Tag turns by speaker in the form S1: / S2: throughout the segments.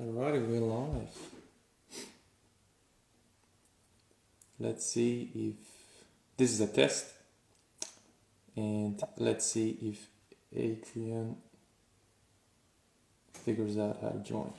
S1: Alrighty, we're live. Let's see if this is a test, and let's see if Adrian figures out how to join.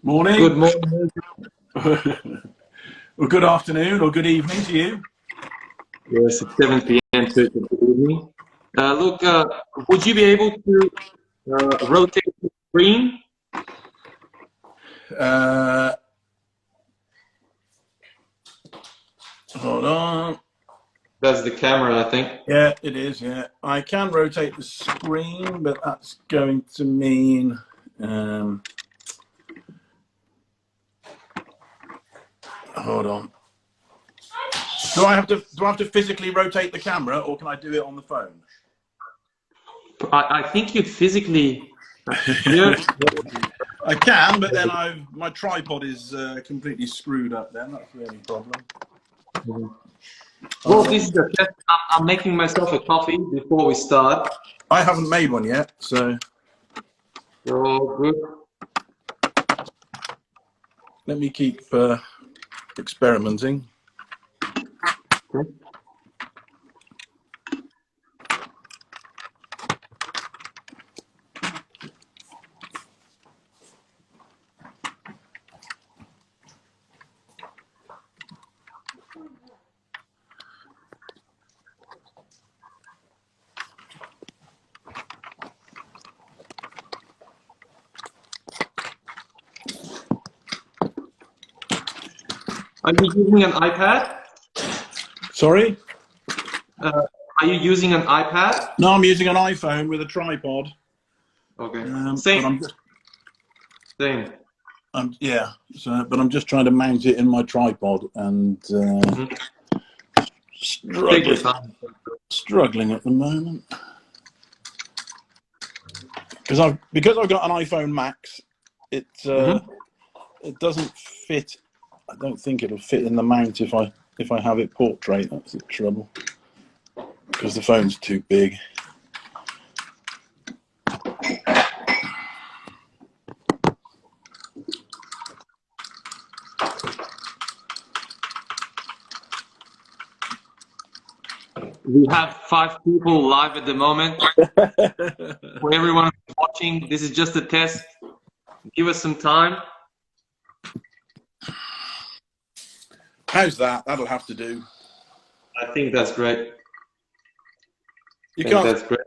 S2: Morning.
S3: Good morning.
S2: Or good afternoon or good evening to you.
S3: Yes, it's 7 p.m. so it's a good evening. Look, would you be able to rotate the screen?
S2: Hold on.
S3: That's the camera, I think.
S2: Yeah, it is, yeah. I can rotate the screen, but that's going to mean... hold on. Do I have to physically rotate the camera, or can I do it on the phone?
S3: I think you'd physically... Yeah.
S2: I can, but then my tripod is completely screwed up then. That's the only problem.
S3: Well, this is the test. I'm making myself a coffee before we start.
S2: I haven't made one yet, so...
S3: Oh, good.
S2: Let me keep experimenting.
S3: Okay. Are you using an iPad?
S2: Sorry?
S3: Are you using an iPad?
S2: No, I'm using an iPhone with a tripod.
S3: Okay.
S2: Same.
S3: Same.
S2: Yeah. So, but I'm just trying to mount it in my tripod and struggling at the moment because I've got an iPhone Max. It doesn't fit. I don't think it'll fit in the mount if I have it portrait. That's the trouble because the phone's too big.
S3: We have 5 people live at the moment. For everyone watching, this is just a test. Give us some time.
S2: How's that? That'll have to do.
S3: I think that's great.
S2: That's great.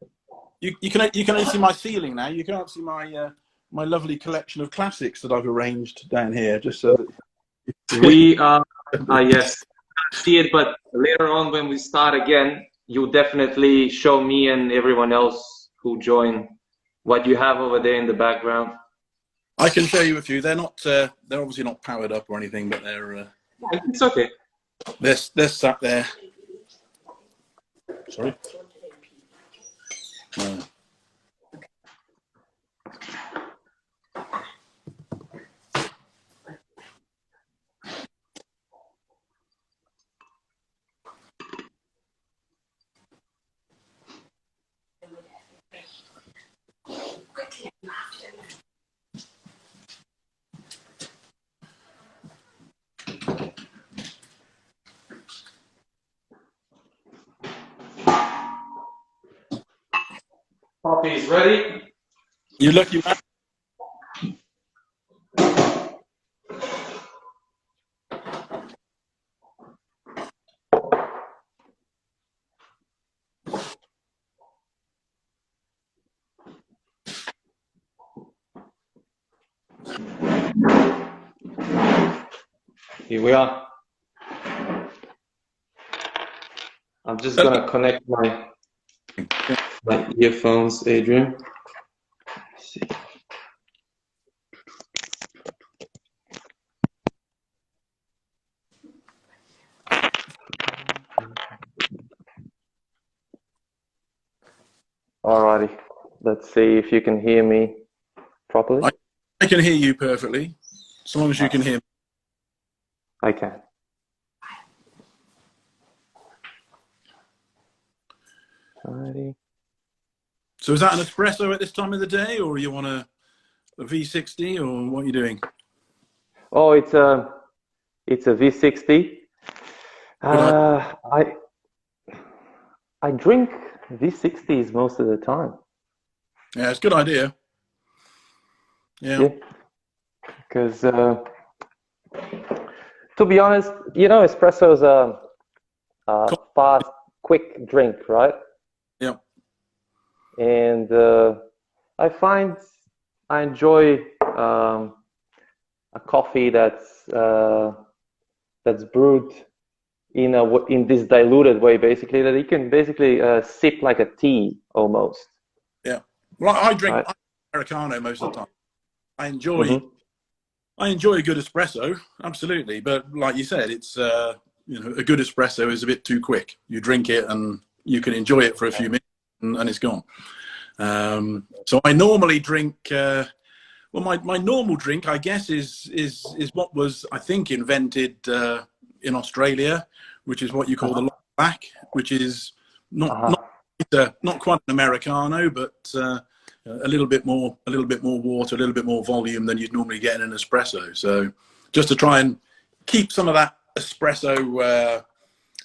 S2: You can only see my ceiling now. You can't see my my lovely collection of classics that I've arranged down here, just so that
S3: we yes, see it. But later on, when we start again, you'll definitely show me and everyone else who join what you have over there in the background.
S2: I can show you a few. They're not. They're obviously not powered up or anything, but they're.
S3: It's okay.
S2: They're sat there. Sorry.
S3: Coffee is ready.
S2: You lucky man.
S3: Here we are. I'm just gonna connect my earphones, Adrian. Let's see. Alrighty, let's see if you can hear me properly.
S2: I can hear you perfectly, as long as you can hear me.
S3: I can. Alrighty.
S2: So is that an espresso at this time of the day, or you want a V60, or what are you doing?
S3: Oh, it's a V60. I drink V60s most of the time.
S2: Yeah, it's a good idea. Yeah.
S3: Because to be honest, you know, espresso is a fast, quick drink, right?
S2: Yeah.
S3: And I find I enjoy a coffee that's brewed in this diluted way, basically, that you can basically sip like a tea almost.
S2: Yeah. Well, I drink
S3: Right.
S2: Americano most of the time. I enjoy a good espresso, absolutely. But like you said, it's you know, a good espresso is a bit too quick. You drink it and you can enjoy it for a few minutes and it's gone. So I normally drink. Well, my normal drink, I guess, is what was, I think, invented in Australia, which is what you call the long black, which is not quite an Americano, but a little bit more water, a little bit more volume than you'd normally get in an espresso. So just to try and keep some of that espresso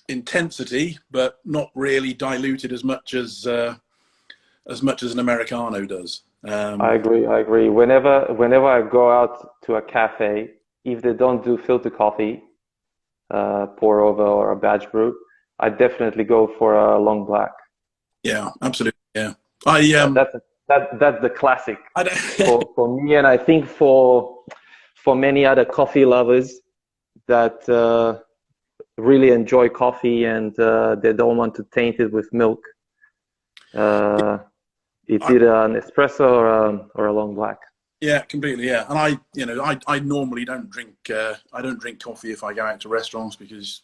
S2: intensity, but not really diluted as much as an Americano does.
S3: I agree. Whenever I go out to a cafe, if they don't do filter coffee, pour over or a batch brew, I definitely go for a long black.
S2: Yeah, absolutely. Yeah,
S3: that's the classic for me, and I think for many other coffee lovers that really enjoy coffee and they don't want to taint it with milk. It's either an espresso or a long black.
S2: Yeah, completely. Yeah, and I normally don't drink. I don't drink coffee if I go out to restaurants because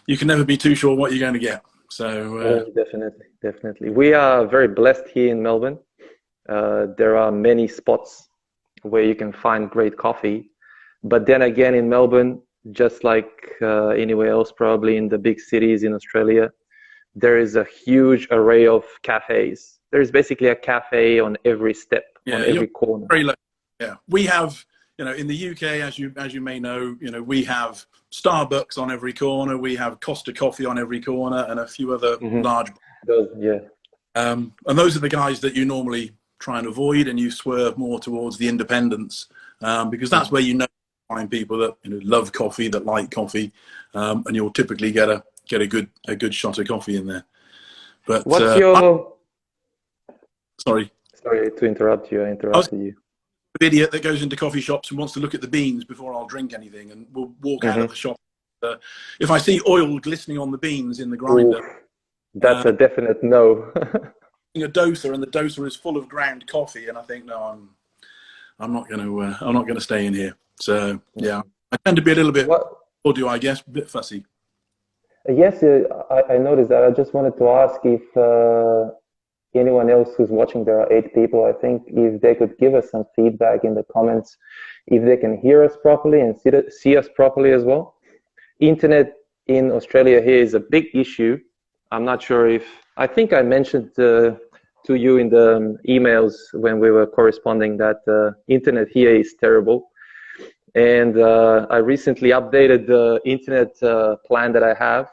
S2: you can never be too sure what you're going to get. So
S3: definitely. We are very blessed here in Melbourne. There are many spots where you can find great coffee, but then again, in Melbourne, just like anywhere else, probably in the big cities in Australia, there is a huge array of cafes. There's basically a cafe on every step, on every corner.
S2: Very low. Yeah, we have, you know, in the UK, as you may know, you know, we have Starbucks on every corner. We have Costa Coffee on every corner, and a few other large. And those are the guys that you normally try and avoid, and you swerve more towards the independents because that's where you know find people that love coffee, that like coffee, and you'll typically get a good shot of coffee in there. But
S3: what's your
S2: Sorry
S3: to interrupt you. I interrupted you.
S2: An idiot that goes into coffee shops and wants to look at the beans before I'll drink anything, and will walk out of the shop. If I see oil glistening on the beans in the grinder,
S3: that's a definite no.
S2: A doser, and the doser is full of ground coffee, and I think no, I'm not going to stay in here. So yeah, I tend to be a little bit, or do I guess, a bit fussy.
S3: Yes, I noticed that. I just wanted to ask if anyone else who's watching, there are 8 people, I think, if they could give us some feedback in the comments, if they can hear us properly and see us properly as well. Internet in Australia here is a big issue. I'm not sure if, I think I mentioned to you in the emails when we were corresponding that internet here is terrible. And I recently updated the internet plan that I have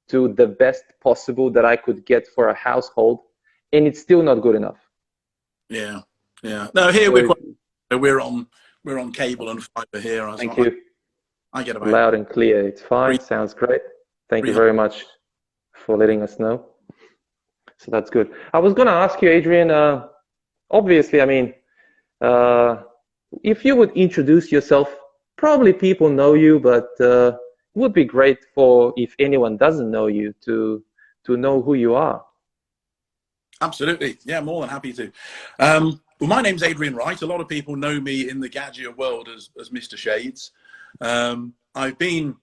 S3: to the best possible that I could get for a household, and it's still not good enough.
S2: Yeah. No, here we're on cable and fiber here.
S3: Thank you.
S2: I get about
S3: loud and clear. It's fine. Sounds great. Thank you very much for letting us know. So that's good. I was going to ask you, Adrian. Obviously, I mean, if you would introduce yourself probably people know you, but it would be great for if anyone doesn't know you to know who you are.
S2: Absolutely. Yeah, more than happy to. Well, my name's Adrian Wright. A lot of people know me in the Gadget world as Mr. Shades. I've been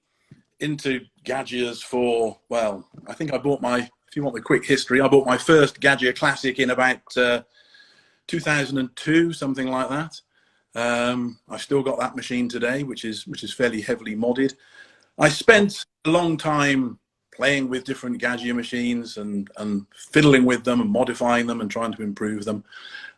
S2: into Gadgets for, well, I think I bought my, if you want the quick history, I bought my first Gadget Classic in about 2002, something like that. I've still got that machine today, which is fairly heavily modded. I spent a long time playing with different Gadget machines and fiddling with them and modifying them and trying to improve them.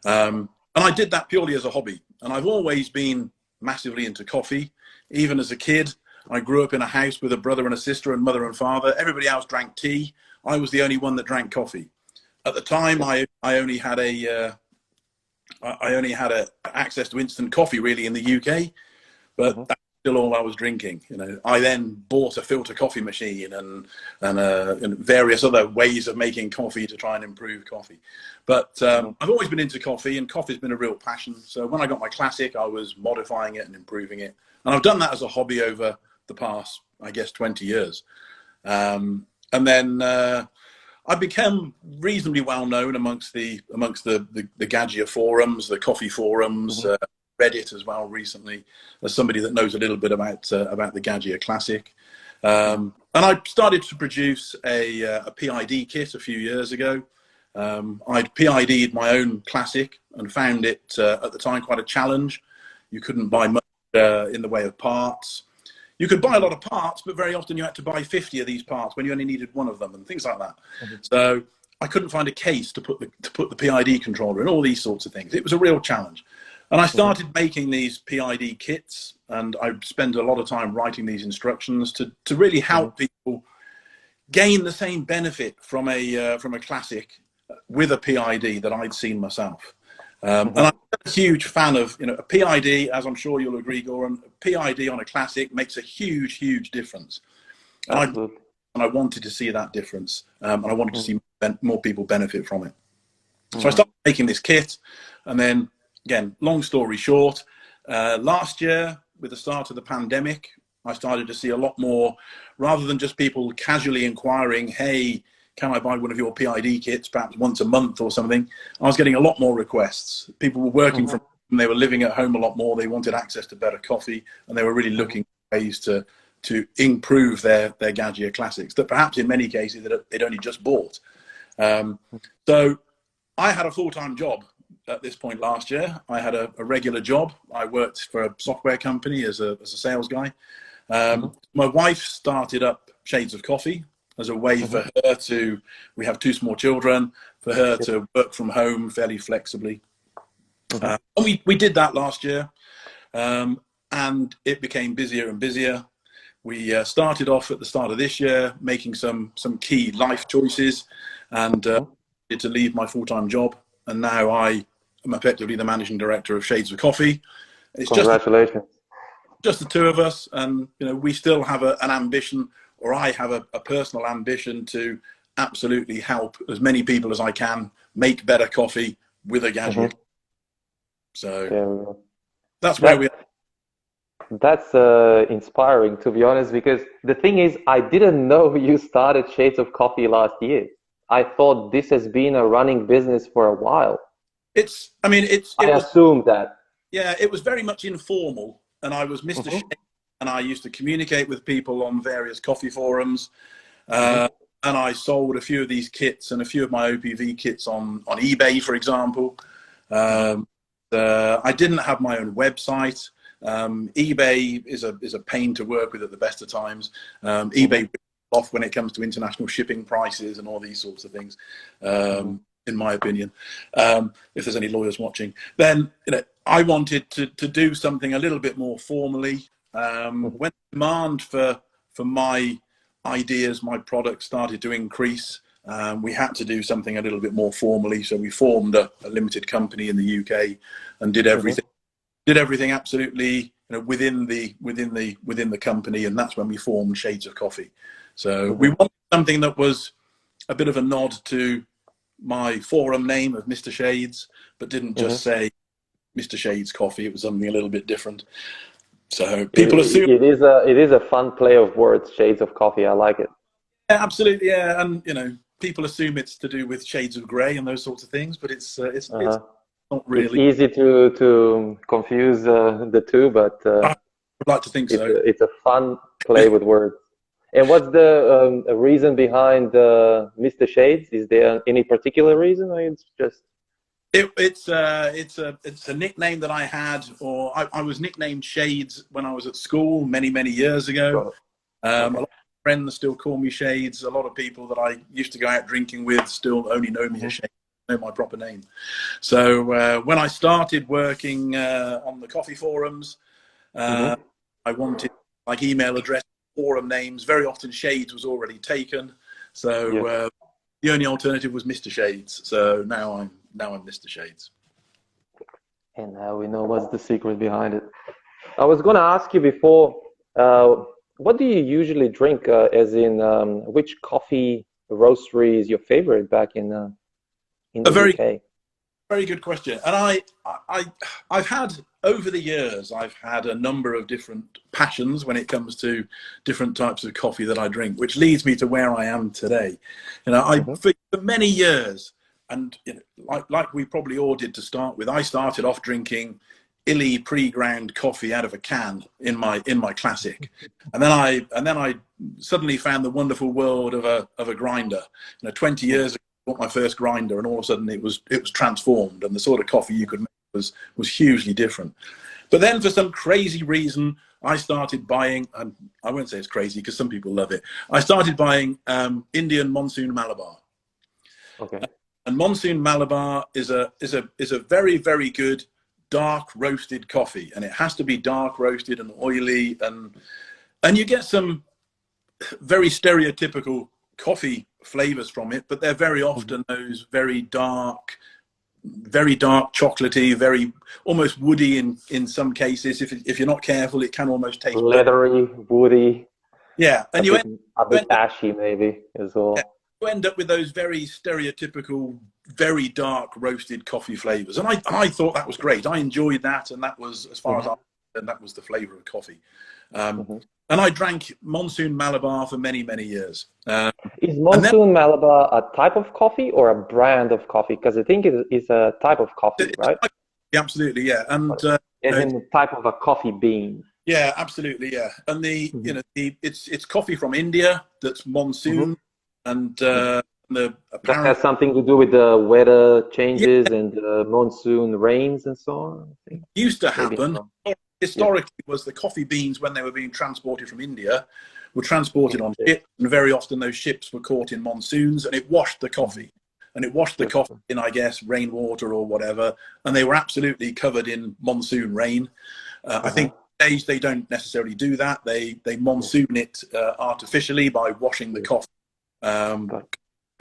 S2: And I did that purely as a hobby. And I've always been massively into coffee. Even as a kid, I grew up in a house with a brother and a sister and mother and father. Everybody else drank tea. I was the only one that drank coffee. At the time, I only had access to instant coffee really in the UK, but that's still all I was drinking. You know, I then bought a filter coffee machine and various other ways of making coffee to try and improve coffee. But I've always been into coffee, and coffee's been a real passion. So when I got my Classic, I was modifying it and improving it, and I've done that as a hobby over the past, I guess, 20 years. And then I became reasonably well known amongst the Gadget forums, the coffee forums, Reddit as well recently, as somebody that knows a little bit about the Gadget Classic. And I started to produce a PID kit a few years ago. I'd PID'd my own Classic and found it at the time quite a challenge. You couldn't buy much in the way of parts. You could buy a lot of parts, but very often you had to buy 50 of these parts when you only needed one of them and things like that. So I couldn't find a case to put the PID controller in, all these sorts of things. It was a real challenge. And I started making these PID kits, and I spent a lot of time writing these instructions to really help people gain the same benefit from a Classic with a PID that I'd seen myself. And I'm a huge fan of, you know, a PID, as I'm sure you'll agree, Goran, a PID on a Classic makes a huge, huge difference. And I wanted to see that difference, and I wanted to see more people benefit from it. So I started making this kit, and then, again, long story short, last year, with the start of the pandemic, I started to see a lot more, rather than just people casually inquiring, hey, can I buy one of your PID kits perhaps once a month or something? I was getting a lot more requests. People were working from home, they were living at home a lot more, they wanted access to better coffee, and they were really looking for ways to improve their Gadget Classics that perhaps in many cases they'd only just bought. So I had a full-time job at this point last year. I had a regular job. I worked for a software company as a sales guy. My wife started up Shades of Coffee as a way for her to, we have 2 small children, for her to work from home fairly flexibly. And we did that last year, and it became busier and busier. We started off at the start of this year making some key life choices, and to leave my full-time job, and now I am effectively the managing director of Shades of Coffee. It's
S3: Congratulations.
S2: Just the 2 of us, and you know, we still have an ambition, or I have a personal ambition to absolutely help as many people as I can make better coffee with a Gadget. So that's where we are.
S3: That's inspiring, to be honest, because the thing is, I didn't know you started Shades of Coffee last year. I thought this has been a running business for a while. I assumed that.
S2: Yeah, it was very much informal, and I was Mr. Shades, and I used to communicate with people on various coffee forums, and I sold a few of these kits and a few of my OPV kits on eBay, for example. I didn't have my own website. eBay is a pain to work with at the best of times. eBay off when it comes to international shipping prices and all these sorts of things, in my opinion. If there's any lawyers watching, then you know, I wanted to do something a little bit more formally. When demand for my ideas, my products started to increase, we had to do something a little bit more formally. So we formed a limited company in the UK and did everything absolutely, you know, within the company, and that's when we formed Shades of Coffee. So we wanted something that was a bit of a nod to my forum name of Mr. Shades, but didn't just say Mr. Shades Coffee. It was something a little bit different. So people assume
S3: it is a fun play of words, shades of coffee. I like it.
S2: yeah, absolutely, yeah, and you know, people assume it's to do with shades of grey and those sorts of things, but it's
S3: Uh-huh.
S2: not
S3: It's
S2: really.
S3: easy to confuse the two, but
S2: I would like to think so.
S3: it's a fun play with words. And what's the reason behind Mr. Shades? Is there any particular reason, or it's just?
S2: It's a nickname that I had, or I was nicknamed Shades when I was at school many years ago. A lot of friends still call me Shades. A lot of people that I used to go out drinking with still only know me as Shades, know my proper name. So when I started working on the coffee forums, I wanted like email address, forum names. Very often Shades was already taken, so the only alternative was Mr. Shades. So now I'm Mr. Shades.
S3: And now we know what's the secret behind it. I was going to ask you before, what do you usually drink? As in, which coffee roastery is your favorite back in the UK?
S2: Very good question. And I've had, over the years, I've had a number of different passions when it comes to different types of coffee that I drink, which leads me to where I am today. You know, for many years, and you know, like we probably all did to start with, I started off drinking illy pre-ground coffee out of a can in my classic, and then I suddenly found the wonderful world of a grinder. You know, 20 years ago, bought my first grinder, and all of a sudden it was transformed, and the sort of coffee you could make was hugely different. But then for some crazy reason, I started buying, and I won't say it's crazy because some people love it, I started buying Indian Monsoon Malabar.
S3: Okay.
S2: And Monsoon Malabar is a very good dark roasted coffee, and it has to be dark roasted and oily, and you get some very stereotypical coffee flavors from it, but they're very often those very dark chocolatey, very almost woody in some cases. If you're not careful, it can almost taste
S3: leathery, woody.
S2: Yeah, and
S3: a bit ashy maybe as well.
S2: Yeah, you end up with those very stereotypical, very dark roasted coffee flavors, and I thought that was great. I enjoyed that, and that was, as far as I and that was the flavor of coffee. And I drank Monsoon Malabar for many years.
S3: Is Monsoon Malabar a type of coffee or a brand of coffee? Because I think it is a type of coffee, right?
S2: Absolutely, yeah. And
S3: the type of a coffee bean.
S2: Yeah, absolutely, yeah. And you know, it's coffee from India that's monsoon, and that
S3: has something to do with the weather changes and the monsoon rains and so on. I think.
S2: Used to happen. Historically, was the coffee beans, when they were being transported from India, were transported on ships, and very often those ships were caught in monsoons, and it washed the coffee. And it washed the coffee in, I guess, rainwater or whatever, and they were absolutely covered in monsoon rain. I think nowadays they don't necessarily do that. They monsoon it artificially by washing the coffee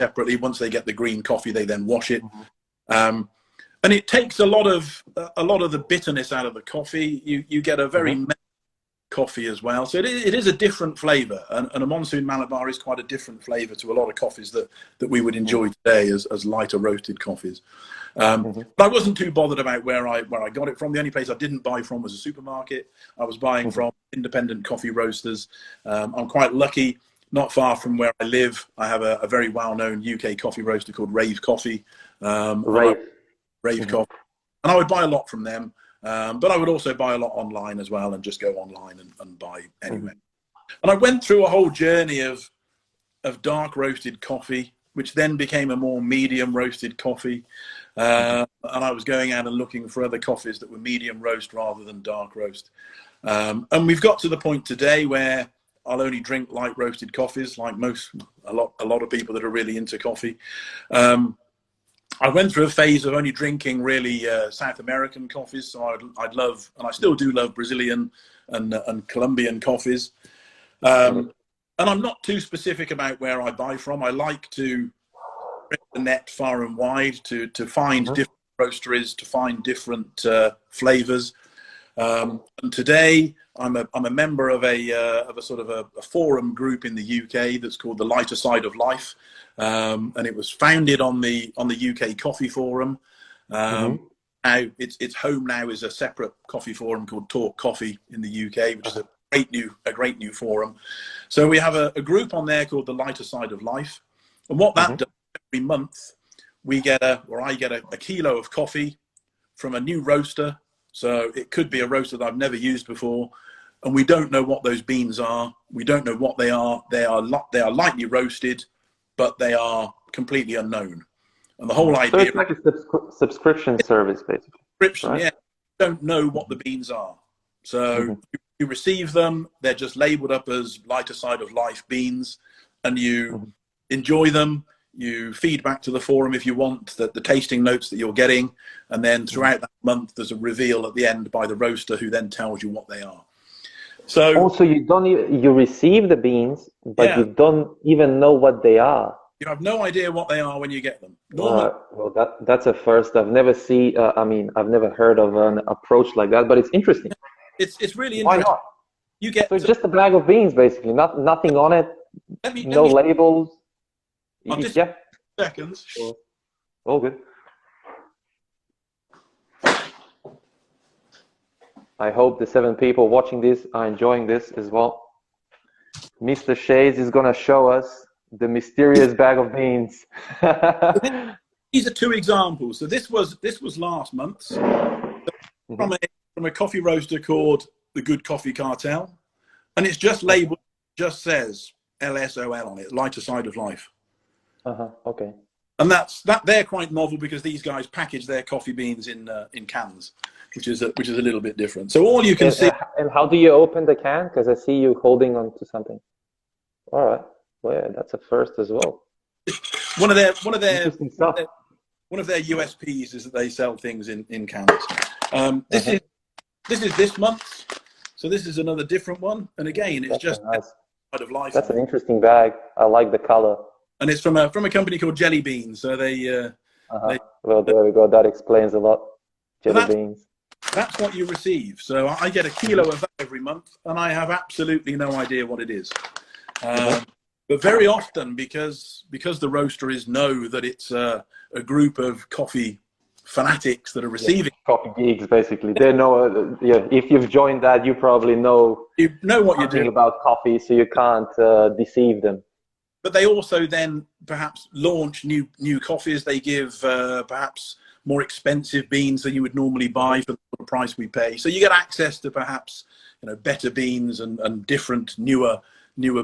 S2: separately. Once they get the green coffee, they then wash it. And it takes a lot of the bitterness out of the coffee. You get a very coffee as well. So it is a different flavor, and a Monsoon Malabar is quite a different flavor to a lot of coffees that we would enjoy today as lighter roasted coffees. But I wasn't too bothered about where I got it from. The only place I didn't buy from was a supermarket. I was buying from independent coffee roasters. I'm quite lucky. Not far from where I live, I have a very well-known UK coffee roaster called Rave Coffee. Rave Coffee, and I would buy a lot from them, but I would also buy a lot online as well, and just go online and buy anywhere. And I went through a whole journey of dark roasted coffee, which then became a more medium roasted coffee, and I was going out and looking for other coffees that were medium roast rather than dark roast, and we've got to the point today where I'll only drink light roasted coffees, like a lot of people that are really into coffee. I went through a phase of only drinking really South American coffees, so I'd love, and I still do love, Brazilian and Colombian coffees. And I'm not too specific about where I buy from. I like to rip the net far and wide to find different roasteries, to find different flavors. And today I'm a member of a sort of a forum group in the UK that's called the Lighter Side of Life, and it was founded on the UK Coffee Forum, and now its home now is a separate coffee forum called Talk Coffee in the UK, which is a great new forum. So we have a group on there called the Lighter Side of Life, and what that does every month, I get a kilo of coffee from a new roaster. So it could be a roaster that I've never used before, and we don't know what those beans are. We don't know what they are. They are lightly roasted, but they are completely unknown. And the whole idea.
S3: So it's like a subscription service, basically.
S2: Subscription,
S3: right?
S2: yeah. You don't know what the beans are. So you receive them. They're just labeled up as Lighter Side of Life beans, and you enjoy them. You feed back to the forum if you want the tasting notes that you're getting, and then throughout that month there's a reveal at the end by the roaster who then tells you what they are. So
S3: also you receive the beans, but you don't even know what they are.
S2: You have no idea what they are when you get them. Normally,
S3: well, that's a first. I've never I've never heard of an approach like that, but it's interesting.
S2: It's really interesting.
S3: Why not?
S2: You get
S3: so it's just a bag of beans, basically. Nothing on it. No labels.
S2: Just seconds.
S3: Sure. All good. I hope the 7 people watching this are enjoying this as well. Mr. Shades is going to show us the mysterious bag of beans.
S2: These are 2 examples. So this was last month from a coffee roaster called the Good Coffee Cartel, and it's just labeled, just says LSOL on it, Lighter Side of Life.
S3: Okay.
S2: And they're quite novel because these guys package their coffee beans in cans, which is a little bit different. So all you can see.
S3: And how do you open the can? Because I see you holding on to something. All right. Well, yeah, that's a first as well.
S2: One of their USPs is that they sell things in cans. This is this month, so this is another different one. And again, it's just
S3: nice.
S2: Side of Life.
S3: That's an interesting bag. I like the color.
S2: And it's from a company called Jelly Beans. So
S3: well, there we go. That explains a lot. Jelly beans.
S2: That's what you receive. So I get a kilo of that every month, and I have absolutely no idea what it is. But very often, because the roasteries know that it's a group of coffee fanatics that are receiving
S3: coffee geeks, basically. They know. If you've joined that, you probably know
S2: what you're doing
S3: about coffee, so you can't deceive them.
S2: But they also then perhaps launch new coffees. They give perhaps more expensive beans than you would normally buy for the price we pay. So you get access to perhaps better beans and different newer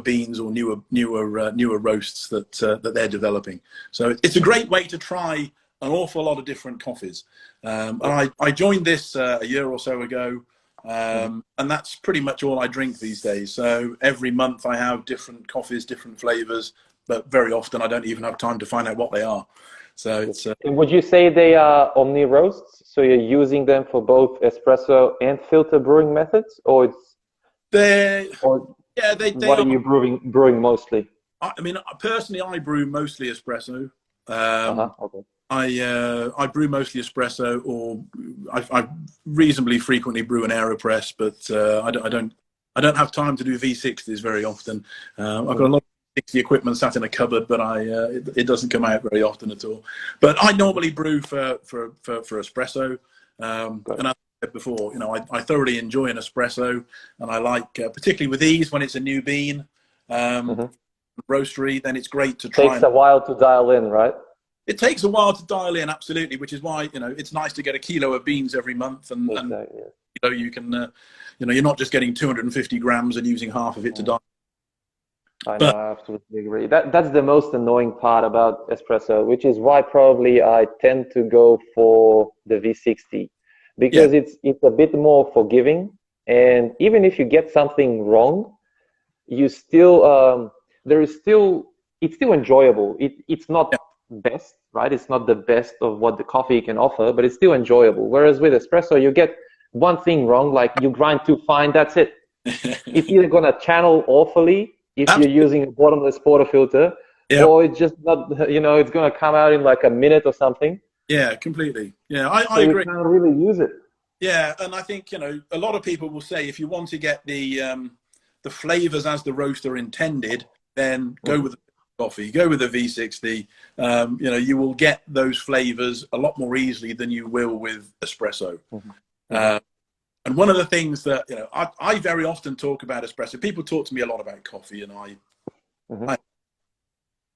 S2: beans or newer roasts that they're developing. So it's a great way to try an awful lot of different coffees. And I joined this a year or so ago. And that's pretty much all I drink these days. So every month I have different coffees, different flavors, but very often I don't even have time to find out what they are. So it's.
S3: And would you say they are omni roasts? So you're using them for both espresso and filter brewing methods, or it's?
S2: They
S3: what are you brewing mostly?
S2: I mean, personally, I brew mostly espresso.
S3: Okay.
S2: I brew mostly espresso, or I reasonably frequently brew an AeroPress, but I don't have time to do V60s very often. I've got a lot of 60 equipment sat in a cupboard, but it doesn't come out very often at all. But I normally brew for espresso, and as I said before, I thoroughly enjoy an espresso, and I like particularly with these when it's a new bean roastery, then it's great to try.
S3: Takes a while to dial in, right?
S2: It takes a while to dial in, absolutely, which is why it's nice to get a kilo of beans every month, and you can you're not just getting 250 grams and using half of it to dial.
S3: I absolutely agree. That's the most annoying part about espresso, which is why probably I tend to go for the V60, because it's a bit more forgiving, and even if you get something wrong, you still it's still enjoyable. It's not best, right? It's not the best of what the coffee can offer, but it's still enjoyable. Whereas with espresso, you get one thing wrong, like you grind too fine, that's it. It's either gonna channel awfully if you're using a bottomless portafilter, or it's just not, it's gonna come out in like a minute or something.
S2: Yeah, completely. Yeah, I agree.
S3: You can't really use it.
S2: Yeah, and I think a lot of people will say if you want to get the flavors as the roaster intended, then go with coffee, go with a V60. You know, you will get those flavors a lot more easily than you will with espresso. And one of the things that, you know, I very often talk about espresso. People talk to me a lot about coffee, and I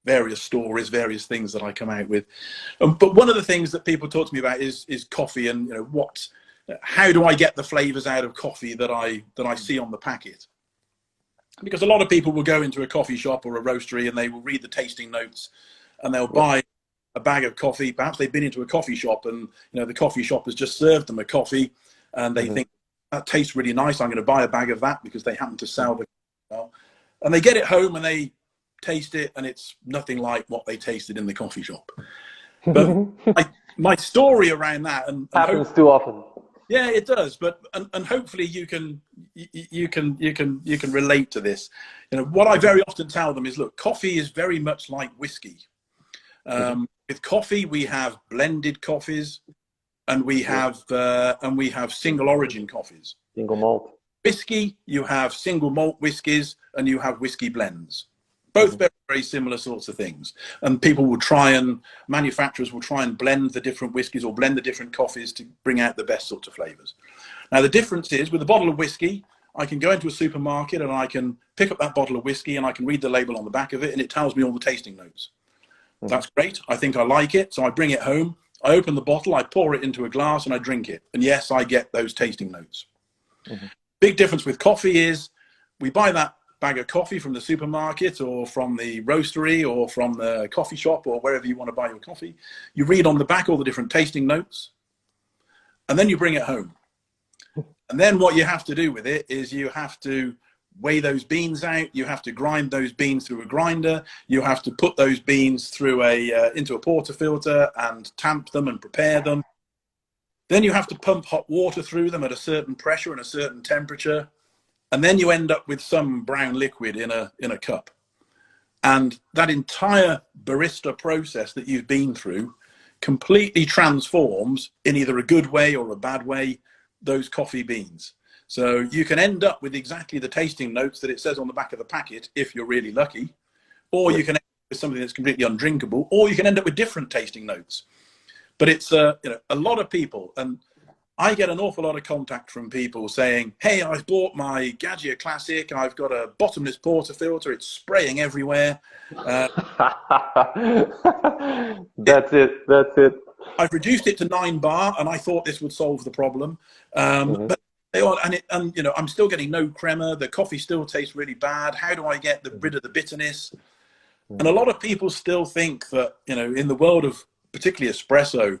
S2: various stories, various things that I come out with. But one of the things that people talk to me about is coffee, and, you know, how do I get the flavors out of coffee that I see on the packet? Because a lot of people will go into a coffee shop or a roastery and they will read the tasting notes and they'll buy a bag of coffee. Perhaps they've been into a coffee shop and, you know, the coffee shop has just served them a coffee and they think that tastes really nice. I'm going to buy a bag of that because they happen to sell the well. And they get it home and they taste it and it's nothing like what they tasted in the coffee shop. But my story around that and
S3: happens too often.
S2: Yeah, it does. But and hopefully you can relate to this. You know, what I very often tell them is, look, coffee is very much like whiskey. With coffee, we have blended coffees, and we have single origin coffees.
S3: Single malt.
S2: Whiskey, you have single malt whiskies, and you have whiskey blends. Both very, very similar sorts of things. And manufacturers will try and blend the different whiskies or blend the different coffees to bring out the best sorts of flavors. Now, the difference is with a bottle of whiskey, I can go into a supermarket and I can pick up that bottle of whiskey and I can read the label on the back of it and it tells me all the tasting notes. That's great. I think I like it. So I bring it home. I open the bottle, I pour it into a glass and I drink it. And yes, I get those tasting notes. Big difference with coffee is we buy that bag of coffee from the supermarket or from the roastery or from the coffee shop or wherever you want to buy your coffee. You read on the back all the different tasting notes and then you bring it home. And then what you have to do with it is you have to weigh those beans out. You have to grind those beans through a grinder. You have to put those beans through into a portafilter and tamp them and prepare them. Then you have to pump hot water through them at a certain pressure and a certain temperature. And then you end up with some brown liquid in a cup. And that entire barista process that you've been through completely transforms, in either a good way or a bad way, those coffee beans. So you can end up with exactly the tasting notes that it says on the back of the packet if you're really lucky, or you can end up with something that's completely undrinkable, or you can end up with different tasting notes. But it's you know, a lot of people, and I get an awful lot of contact from people saying, hey, I've bought my Gaggia Classic. I've got a bottomless portafilter. It's spraying everywhere.
S3: That's it.
S2: I've reduced it to 9 bar, and I thought this would solve the problem. But you know, I'm still getting no crema. The coffee still tastes really bad. How do I get rid of the bitterness? And a lot of people still think that, you know, in the world of particularly espresso,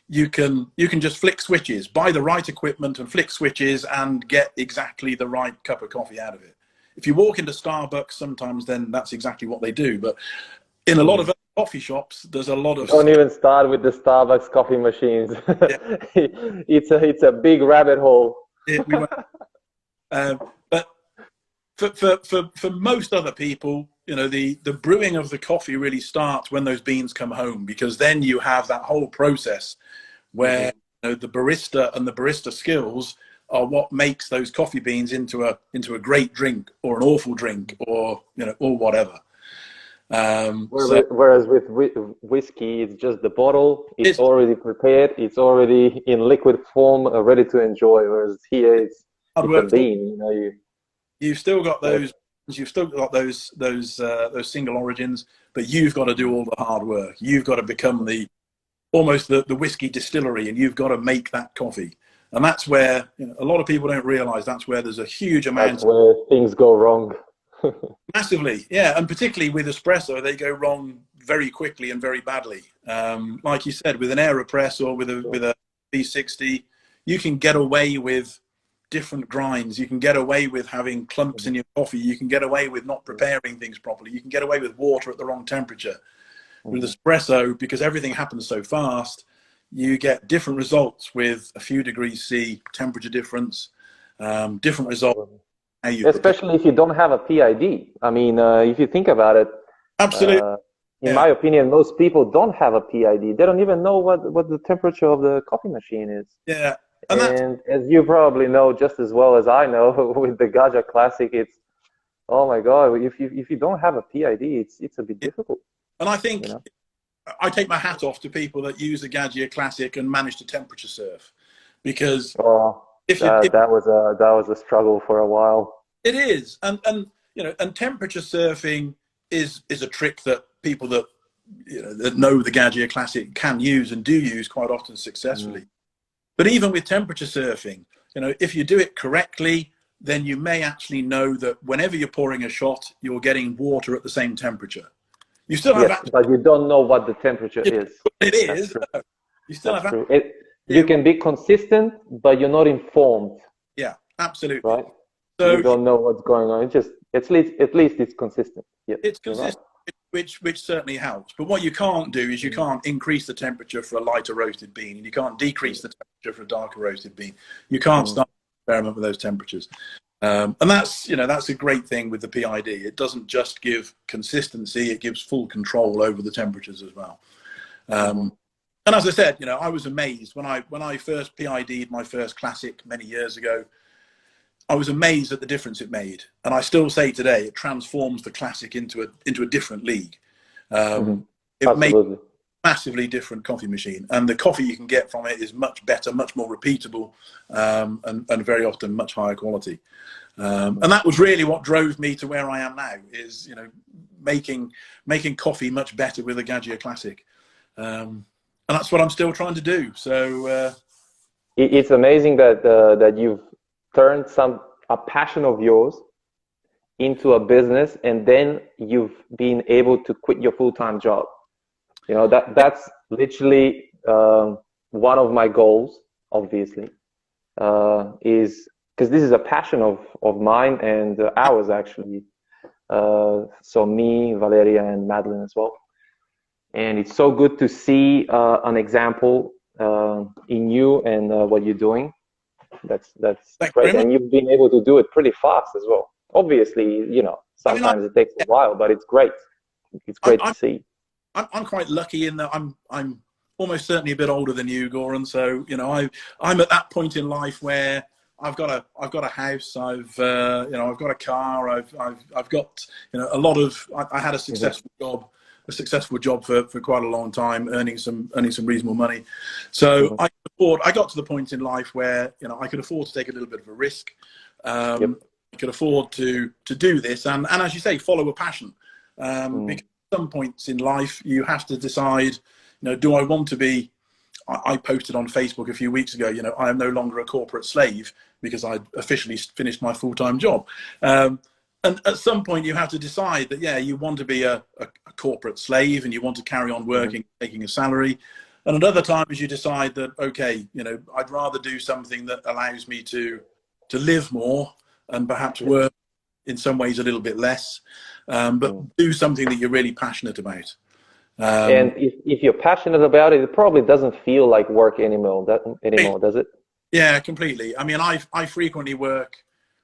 S2: you can just flick switches, buy the right equipment and flick switches and get exactly the right cup of coffee out of it. If you walk into Starbucks, sometimes then that's exactly what they do. But in a lot of coffee shops, there's a lot of...
S3: Don't even start with the Starbucks coffee machines. It's a big rabbit hole.
S2: But for most other people, you know, the brewing of the coffee really starts when those beans come home, because then you have that whole process where you know, the barista and the barista skills are what makes those coffee beans into a great drink or an awful drink or, you know, or whatever.
S3: Whereas with whiskey, it's just the bottle. It's already prepared. It's already in liquid form, ready to enjoy. Whereas here, it's a bean. You know,
S2: you've still got those. You've still got those single origins, but you've got to do all the hard work. You've got to become almost the whiskey distillery, and you've got to make that coffee. And that's where, you know, a lot of people don't realize that's where there's a huge amount.
S3: That's where things go wrong.
S2: Massively, yeah, and particularly with espresso, they go wrong very quickly and very badly. Like you said, with an AeroPress or with a V60, you can get away with different grinds. You can get away with having clumps in your coffee. You can get away with not preparing things properly. You can get away with water at the wrong temperature. With espresso, because everything happens so fast, you get different results with a few degrees C temperature difference, different results.
S3: Especially if you don't have a PID. I mean, if you think about it,
S2: absolutely.
S3: In my opinion, most people don't have a PID. They don't even know what the temperature of the coffee machine is.
S2: Yeah.
S3: And as you probably know just as well as I know, with the Gaggia Classic, it's Oh my God! If you don't have a PID, it's a bit difficult.
S2: And I think,
S3: You know?
S2: I take my hat off to people that use the Gaggia Classic and manage to temperature surf, because
S3: Oh,
S2: if
S3: that was a struggle for a while.
S2: it is, and you know, and temperature surfing is a trick that people that that know the Gaggia Classic can use and do use quite often successfully. But even with temperature surfing, if you do it correctly, then you may actually know that whenever you're pouring a shot, you're getting water at the same temperature. You still have,
S3: yes, but you don't know what the temperature is.
S2: It
S3: That's
S2: is.
S3: true.
S2: You still
S3: That's
S2: have.
S3: true. You can be consistent, but you're not informed.
S2: Yeah, absolutely.
S3: Right.
S2: So
S3: you don't know what's going on. It's just at least it's consistent. Yeah,
S2: it's consistent, right. which certainly helps. But what you can't do is you can't increase the temperature for a lighter roasted bean, and you can't decrease the temperature for a darker roasted bean. You can't start an experiment with those temperatures. And that's a great thing with the PID. It doesn't just give consistency; it gives full control over the temperatures as well. And as I said, I was amazed when I first PID'd my first classic many years ago. I was amazed at the difference it made, and I still say today it transforms the classic into a different league. It makes a massively different coffee machine, and the coffee you can get from it is much better, much more repeatable, and very often much higher quality. And that was really what drove me to where I am now, is making coffee much better with a Gaggia Classic, and that's what I'm still trying to do. So
S3: it's amazing that you've turned a passion of yours into a business, and then you've been able to quit your full-time job. That's literally one of my goals, obviously, is because this is a passion of mine and ours, actually. So me, Valeria, and Madeline as well. And it's so good to see an example in you and what you're doing. That's great, and you've been able to do it pretty fast as well. Obviously, sometimes it takes a while, but it's great. It's great to see.
S2: I'm quite lucky in that I'm almost certainly a bit older than you, Goran. So I'm at that point in life where I've got a house. I've got a car. I've got a lot of. I had a successful job. A successful job for quite a long time, earning some reasonable money. So I got to the point in life where I could afford to take a little bit of a risk. I could afford to do this, and as you say, follow a passion. Because at some points in life you have to decide, do I want to be? I posted on Facebook a few weeks ago, I am no longer a corporate slave because I officially finished my full-time job. And at some point you have to decide that, you want to be a corporate slave and you want to carry on working, taking a salary. And at other times you decide that, okay, I'd rather do something that allows me to live more and perhaps work in some ways a little bit less, but do something that you're really passionate about.
S3: And if you're passionate about it, it probably doesn't feel like work anymore, does it?
S2: Yeah, completely. I mean, I frequently work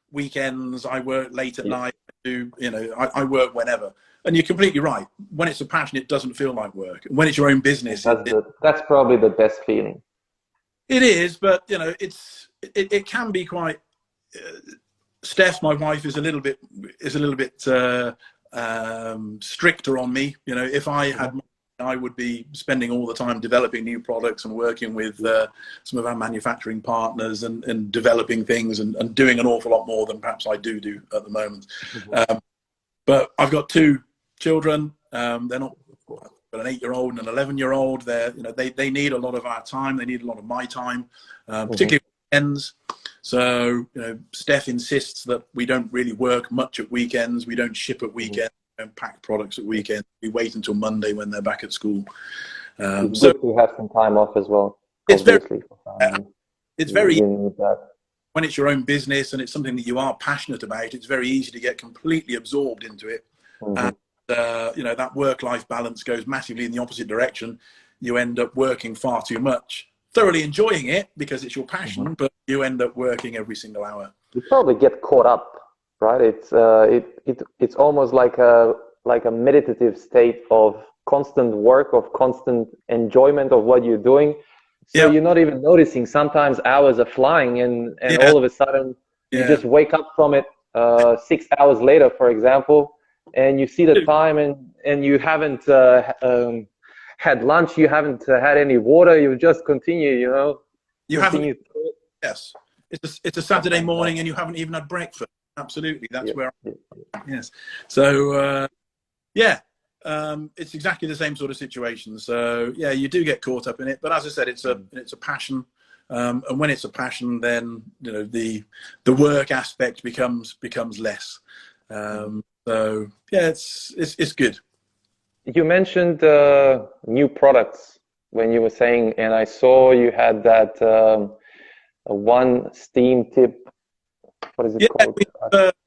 S2: weekends, I work late at night, I work whenever. And you're completely right. When it's a passion, it doesn't feel like work. When it's your own business,
S3: that's probably the best feeling.
S2: It is, but it can be quite. Steph, my wife, is a little bit stricter on me. If I had money, I would be spending all the time developing new products and working with some of our manufacturing partners and developing things and doing an awful lot more than perhaps I do at the moment. But I've got two children. They're not an 8-year-old and an 11-year-old. They need a lot of our time. They need a lot of my time, particularly weekends. So Steph insists that we don't really work much at weekends. We don't ship at weekends. We don't pack products at weekends. We wait until Monday when they're back at school.
S3: It's good to have some time off as well.
S2: It's very
S3: that.
S2: When it's your own business and it's something that you are passionate about, it's very easy to get completely absorbed into it. And that work-life balance goes massively in the opposite direction. You end up working far too much, thoroughly enjoying it because it's your passion, but you end up working every single hour.
S3: You probably get caught up, right? It's almost like a meditative state of constant work, of constant enjoyment of what you're doing. So you're not even noticing. Sometimes hours are flying, and all of a sudden you just wake up from it 6 hours later, for example, and you see the time and you haven't had lunch, you haven't had any water, you just continue,
S2: You haven't. Yes, it's a Saturday morning and you haven't even had breakfast. Absolutely, that's where. Yes. So yeah, it's exactly the same sort of situation. So yeah, you do get caught up in it, but as I said, it's a passion. And when it's a passion, then the work aspect becomes less. So yeah, it's good.
S3: You mentioned new products when you were saying, and I saw you had that one steam tip. What is it called?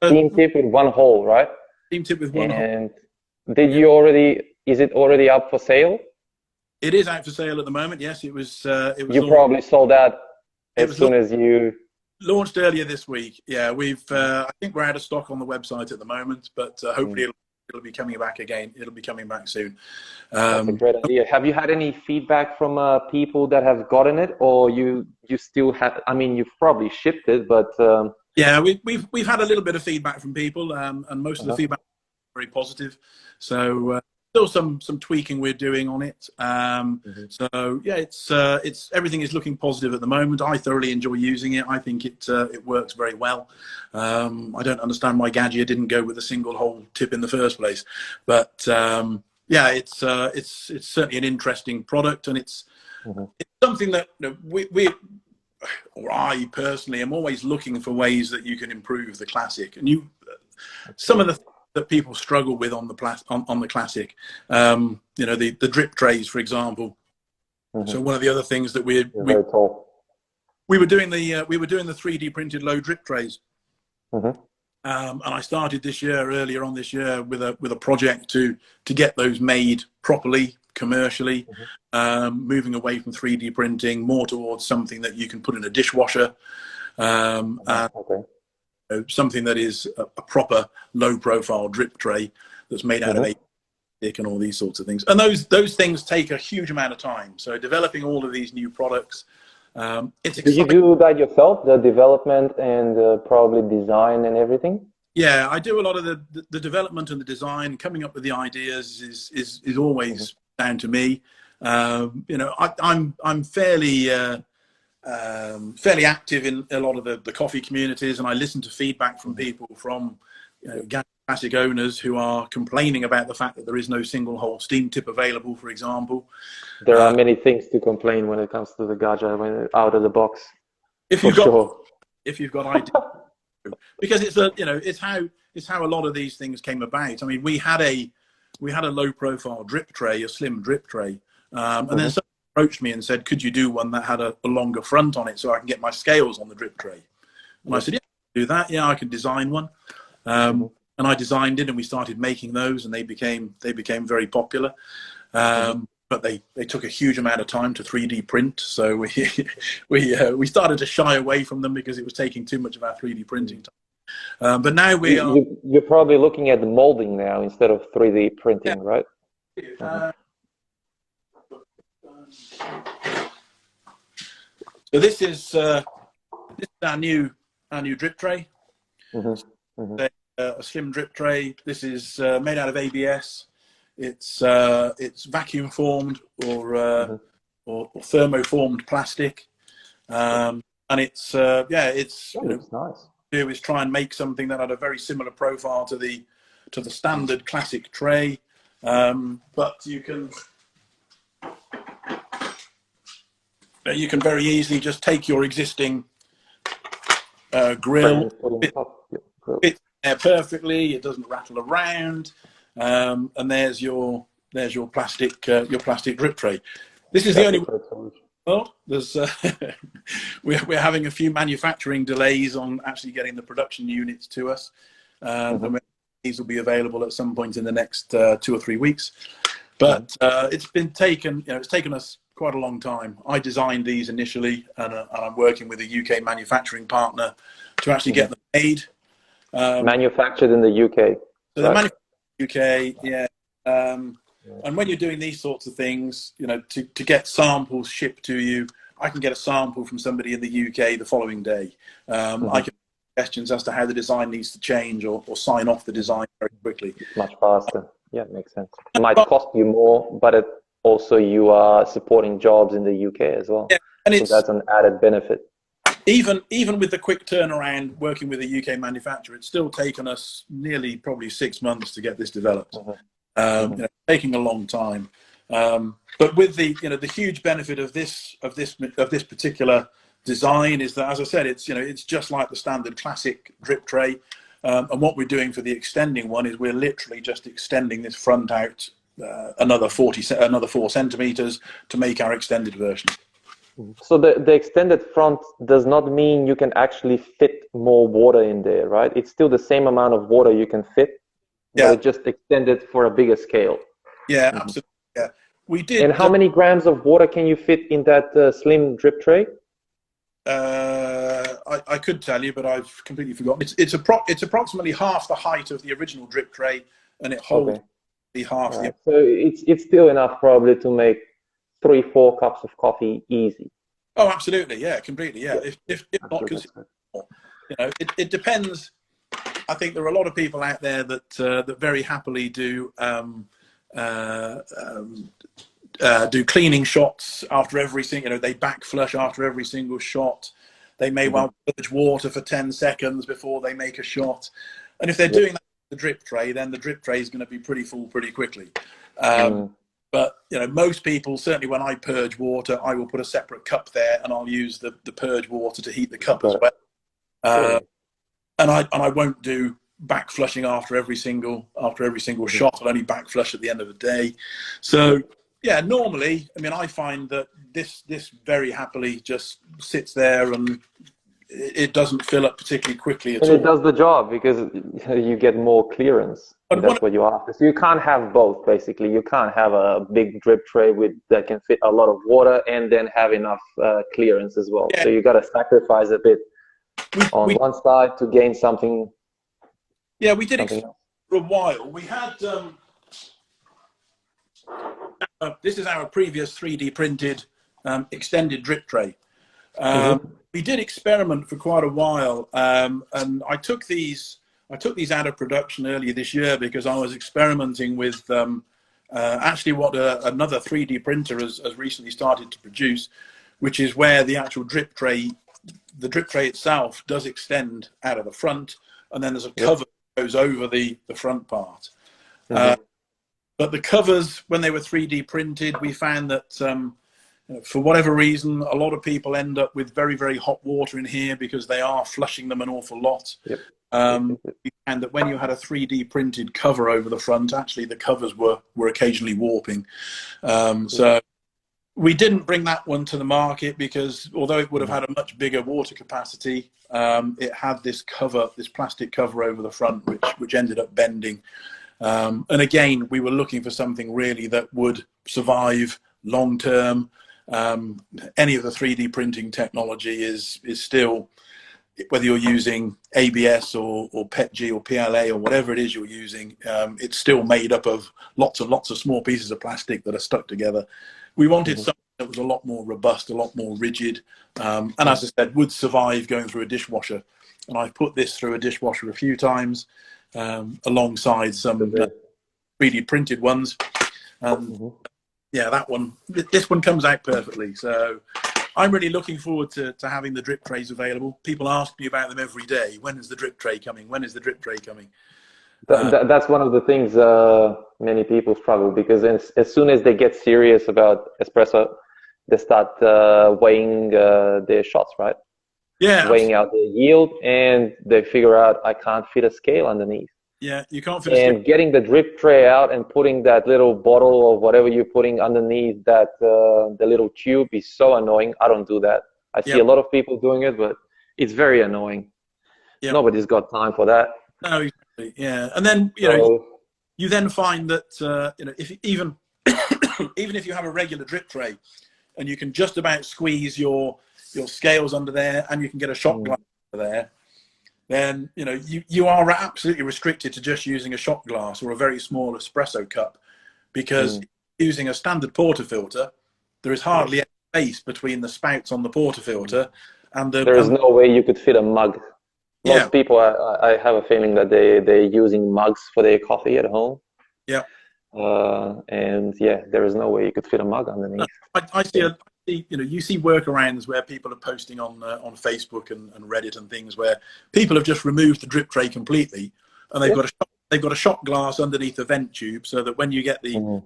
S3: Steam tip with one hole, right?
S2: Steam tip with one hole.
S3: And is it already up for sale?
S2: It is out for sale at the moment. Yes, it was.
S3: You probably sold that as soon as you
S2: launched earlier this week. Yeah, I think we're out of stock on the website at the moment, but hopefully it'll be coming back again. It'll be coming back soon.
S3: That's a great idea. Have you had any feedback from people that have gotten it, or you still have? I mean, you've probably shipped it, but
S2: yeah, we've had a little bit of feedback from people, and most of the feedback is very positive. So still some tweaking we're doing on it. So yeah, it's everything is looking positive at the moment. I thoroughly enjoy using it. I think it works very well. I don't understand why Gadget didn't go with a single hole tip in the first place, but yeah, it's certainly an interesting product, and it's something that or I personally am always looking for ways that you can improve the Classic. And some of the that people struggle with on the Classic, the drip trays, for example. So one of the other things that we were doing the 3D printed low drip trays. And I started earlier on this year with a project to get those made properly, commercially, moving away from 3D printing more towards something that you can put in a dishwasher, something that is a proper low profile drip tray that's made out of stick and all these sorts of things. And those things take a huge amount of time. So developing all of these new products, it's exciting.
S3: Do you do that yourself, the development and probably design and everything?
S2: Yeah, I do a lot of the development and the design. Coming up with the ideas is always down to me. I'm fairly active in a lot of the coffee communities, and I listen to feedback from people from Classic owners who are complaining about the fact that there is no single hole steam tip available, for example.
S3: There are many things to complain when it comes to the Gadget when out of the box.
S2: If you've got ideas, because it's how a lot of these things came about. I mean, we had a low profile drip tray, a slim drip tray, and then someone approached me and said, could you do one that had a longer front on it so I can get my scales on the drip tray? And I said, yeah, I can do that. Yeah, I can design one. And I designed it, and we started making those, and they became very popular. But they took a huge amount of time to 3D print, so we started to shy away from them because it was taking too much of our 3D printing time. But now
S3: you're probably looking at the molding now instead of 3D printing, right?
S2: So this is our new drip tray. A slim drip tray. This is made out of ABS. It's vacuum formed or thermoformed plastic, and it's
S3: nice.
S2: Do is try and make something that had a very similar profile to the standard Classic tray, but you can very easily just take your existing grill. It's there perfectly. It doesn't rattle around, and there's your plastic drip tray. This is the only one. Well, there's we're having a few manufacturing delays on actually getting the production units to us, and these will be available at some point in the next 2 or 3 weeks. But it's taken us quite a long time. I designed these initially, and I'm working with a UK manufacturing partner to actually get them made.
S3: Manufactured in the UK.
S2: So they're manufactured in the UK, yeah. And when you're doing these sorts of things, to get samples shipped to you, I can get a sample from somebody in the UK the following day. I can suggestions as to how the design needs to change, or sign off the design very quickly.
S3: Much faster. Yeah, makes sense. It might cost you more, but it also you are supporting jobs in the UK as well.
S2: Yeah, and
S3: so that's an added benefit.
S2: Even with the quick turnaround working with a UK manufacturer, it's still taken us nearly probably 6 months to get this developed. You know, taking a long time. But with the the huge benefit of this particular design is that, as I said, it's just like the standard classic drip tray. And what we're doing for the extending one is we're literally just extending this front out another 4 centimeters to make our extended version.
S3: So the extended front does not mean you can actually fit more water in there, right? It's still the same amount of water you can fit, but it just extended for a bigger scale.
S2: Yeah, absolutely. Yeah, we did.
S3: And how many grams of water can you fit in that slim drip tray?
S2: I could tell you, but I've completely forgotten. It's approximately half the height of the original drip tray, and it holds the half.
S3: Right. So it's still enough probably to make 3-4 cups of coffee easy.
S2: Oh, absolutely, yeah, completely, yeah. If not, because it depends. I think there are a lot of people out there that very happily do do cleaning shots after every single. They back flush after every single shot. They may well purge water for 10 seconds before they make a shot. And if they're doing that with the drip tray, then the drip tray is going to be pretty full pretty quickly. But most people, certainly when I purge water, I will put a separate cup there, and I'll use the purge water to heat the cup as well. And I won't do back flushing after every single shot. I'll only back flush at the end of the day. So yeah, normally, I mean, I find that this very happily just sits there, and it doesn't fill up particularly quickly at all.
S3: And it does the job because you get more clearance. And that's what you after. So you can't have both, basically. You can't have a big drip tray that can fit a lot of water and then have enough clearance as well. Yeah. So you got to sacrifice a bit on one side to gain something.
S2: Yeah, we did for a while. We had this is our previous 3D printed extended drip tray. We did experiment for quite a while, and I took these out of production earlier this year because I was experimenting with actually what another 3D printer has recently started to produce, which is where the actual drip tray itself does extend out of the front, and then there's a cover that goes over the front part. But the covers, when they were 3D printed, we found that for whatever reason, a lot of people end up with very, very hot water in here because they are flushing them an awful lot. And that when you had a 3D printed cover over the front, actually the covers were occasionally warping. So we didn't bring that one to the market because although it would have had a much bigger water capacity, it had this plastic cover over the front, which ended up bending. And again, we were looking for something really that would survive long term. Any of the 3D printing technology is still, whether you're using ABS or PETG or PLA or whatever it is you're using, it's still made up of lots and lots of small pieces of plastic that are stuck together. We wanted something that was a lot more robust, a lot more rigid, and as I said, would survive going through a dishwasher. And I've put this through a dishwasher a few times, alongside some 3D printed ones. Yeah, this one comes out perfectly. So I'm really looking forward to having the drip trays available. People ask me about them every day. When is the drip tray coming? When is the drip tray coming?
S3: That's one of the things many people struggle, because as soon as they get serious about espresso, they start weighing their shots, right?
S2: Yeah.
S3: Weighing out their yield, and they figure out, I can't fit a scale underneath.
S2: Yeah, you can't fit a scale.
S3: And getting the drip tray out and putting that little bottle or whatever you're putting underneath that the little tube is so annoying. I don't do that. I see a lot of people doing it, but it's very annoying. Nobody's got time for that.
S2: No, exactly. Yeah, and then you then find that if even if you have a regular drip tray, and you can just about squeeze your scales under there, and you can get a shot glass under there, then you are absolutely restricted to just using a shot glass or a very small espresso cup, because using a standard portafilter, there is hardly any space between the spouts on the portafilter and the.
S3: There is no way you could fit a mug.
S2: Yeah.
S3: Most people, I have a feeling that they're using mugs for their coffee at home.
S2: Yeah.
S3: And yeah, there is no way you could fit a mug underneath.
S2: I see you see workarounds where people are posting on Facebook and Reddit and things where people have just removed the drip tray completely, and they've got a shot glass underneath the vent tube, so that when you get the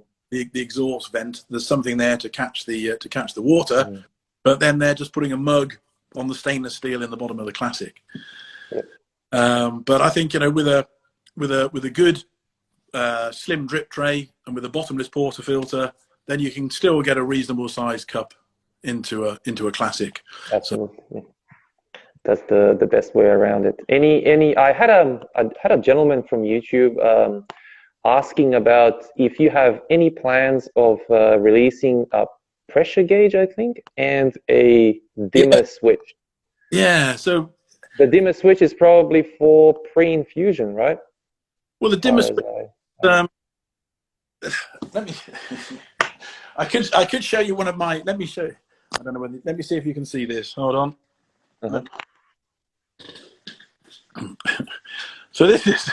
S2: exhaust vent, there's something there to catch the water. But then they're just putting a mug on the stainless steel in the bottom of the Classic. But I think with a good slim drip tray and with a bottomless portafilter, then you can still get a reasonable sized cup into a Classic.
S3: Absolutely. So, that's the best way around it. I had a gentleman from YouTube asking about if you have any plans of releasing a pressure gauge, I think, and a dimmer switch.
S2: Yeah, so
S3: the dimmer switch is probably for pre-infusion, right?
S2: Well, the dimmer switch, let me I could show you one of my, let me show you. I don't know whether, let me see if you can see this. Hold on. So this is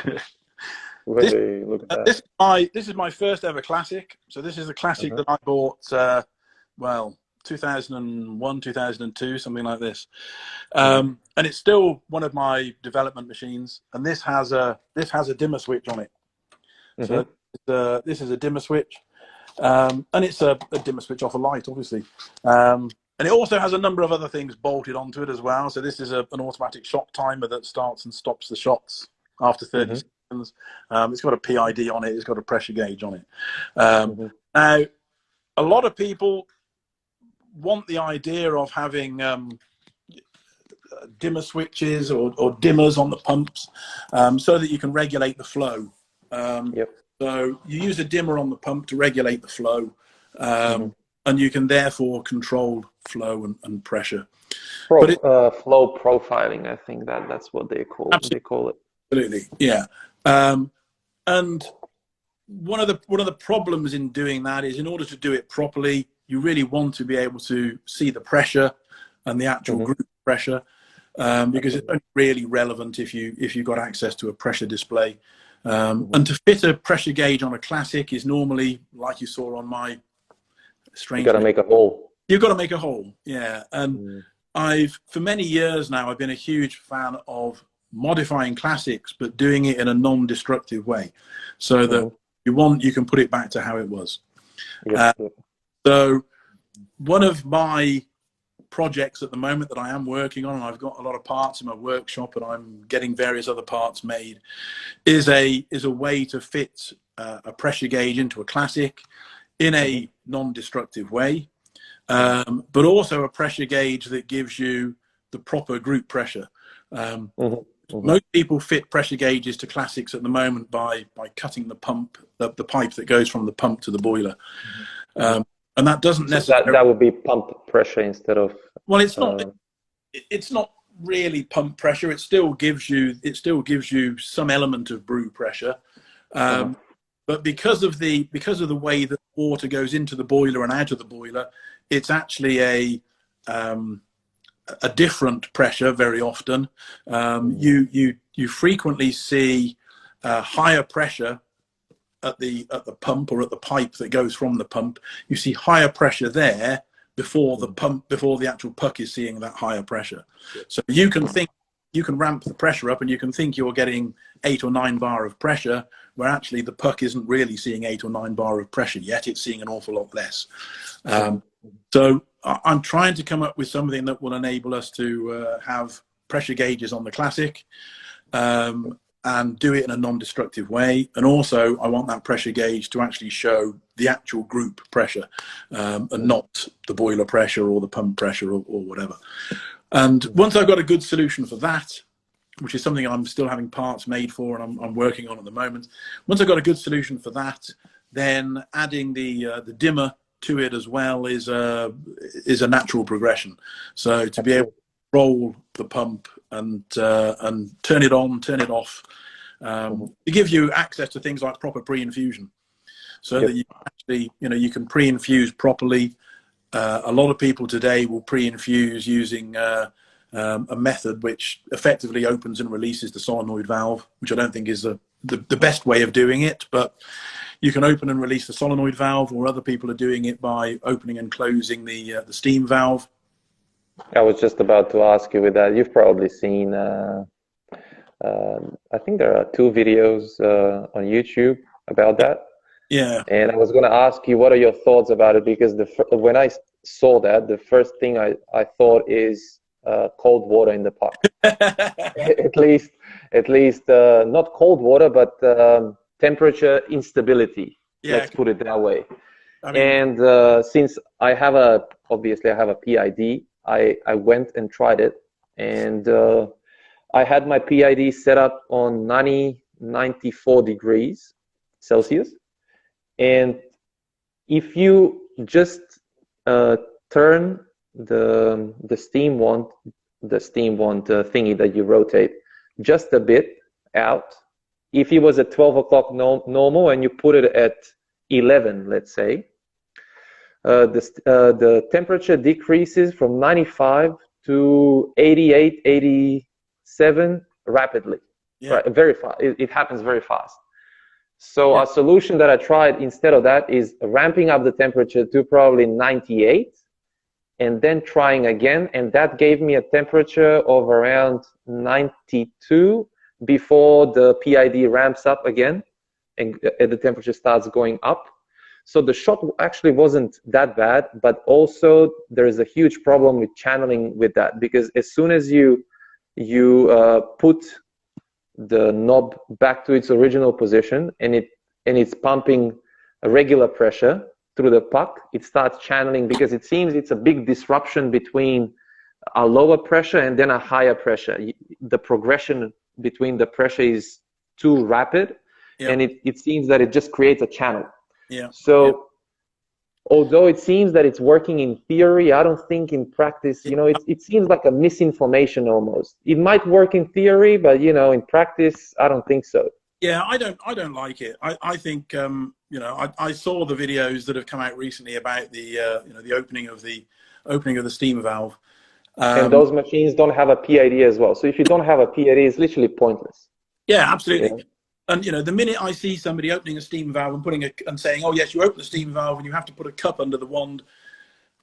S2: this is my first ever Classic. So this is the Classic that I bought well, 2001, 2002, something like this. And it's still one of my development machines, and this has a dimmer switch on it. So this is a dimmer switch, and it's a dimmer switch off a light, obviously. And it also has a number of other things bolted onto it as well. So this is an automatic shot timer that starts and stops the shots after 30 seconds. It's got a PID on it. It's got a pressure gauge on it. Now, a lot of people want the idea of having dimmer switches or dimmers on the pumps so that you can regulate the flow. So you use a dimmer on the pump to regulate the flow. And you can therefore control flow and pressure.
S3: Flow profiling, I think that's what they call it.
S2: Absolutely, yeah. And one of the problems in doing that is, in order to do it properly, you really want to be able to see the pressure and the actual group pressure, because it's only really relevant if you've got access to a pressure display. And to fit a pressure gauge on a Classic is normally, like you saw on my
S3: you got to make a hole.
S2: You've got to make a hole, yeah. And for many years now, I've been a huge fan of modifying Classics, but doing it in a non-destructive way, so that you can put it back to how it was. So one of my projects at the moment that I am working on, and I've got a lot of parts in my workshop, and I'm getting various other parts made, is a way to fit a pressure gauge into a Classic in a non-destructive way, but also a pressure gauge that gives you the proper group pressure. Most people fit pressure gauges to Classics at the moment by cutting the pipe that goes from the pump to the boiler. And that doesn't necessarily...
S3: That would be pump pressure instead of...
S2: Well, it's not really pump pressure. It still gives you some element of brew pressure. But because of the way that water goes into the boiler and out of the boiler, it's actually a different pressure very often. You frequently see higher pressure at the pump, or at the pipe that goes from the pump. You see higher pressure there before the actual puck is seeing that higher pressure. So you can ramp the pressure up, and you can think you're getting 8 or 9 bar of pressure, where actually the puck isn't really seeing 8 or 9 bar of pressure yet. It's seeing an awful lot less. So I'm trying to come up with something that will enable us to have pressure gauges on the Classic, and do it in a non-destructive way. And also, I want that pressure gauge to actually show the actual group pressure, and not the boiler pressure or the pump pressure or whatever. And once I've got a good solution for that, which is something I'm still having parts made for, and I'm working on at the moment. Once I've got a good solution for that, then adding the dimmer to it as well is a natural progression. So to be able to roll the pump and turn it on, turn it off, it gives you access to things like proper pre-infusion, so that you actually, you can pre-infuse properly. A lot of people today will pre-infuse using a method which effectively opens and releases the solenoid valve, which I don't think is the best way of doing it, but you can open and release the solenoid valve, or other people are doing it by opening and closing the steam valve.
S3: I was just about to ask you with that. You've probably seen, I think there are 2 videos on YouTube about that.
S2: Yeah.
S3: And I was going to ask you, what are your thoughts about it? Because when I saw that, the first thing I thought is cold water in the puck. at least not cold water, but temperature instability.
S2: Yeah,
S3: let's put it that way.
S2: I mean,
S3: And since obviously I have a PID, I went and tried it, and I had my PID set up on 94 degrees Celsius. And if you just turn the steam wand thingy that you rotate just a bit out, if it was at 12 o'clock normal and you put it at 11, let's say, the temperature decreases from 95 to 88, 87 rapidly.
S2: yeah.
S3: Right, very fast. It happens very fast. So
S2: Yeah.
S3: a solution that I tried instead of that is ramping up the temperature to probably 98 and then trying again. And that gave me a temperature of around 92 before the PID ramps up again and the temperature starts going up. So the shot actually wasn't that bad, but also there is a huge problem with channeling with that, because as soon as you put the knob back to its original position and it's pumping a regular pressure through the puck, it starts channeling, because it seems it's a big disruption between a lower pressure and then a higher pressure. The progression between the pressure is too rapid,
S2: Yeah.
S3: and it seems that it just creates a channel.
S2: Yeah.
S3: So although it seems that it's working in theory, I don't think in practice, it seems like a misinformation almost. It might work in theory, but in practice, I don't think so.
S2: Yeah, I don't like it. I think I saw the videos that have come out recently about the opening of the steam valve.
S3: And those machines don't have a PID as well. So if you don't have a PID, it's literally pointless.
S2: Yeah, absolutely.
S3: Yeah.
S2: And the minute I see somebody opening a steam valve and saying, "Oh yes, you open the steam valve and you have to put a cup under the wand,"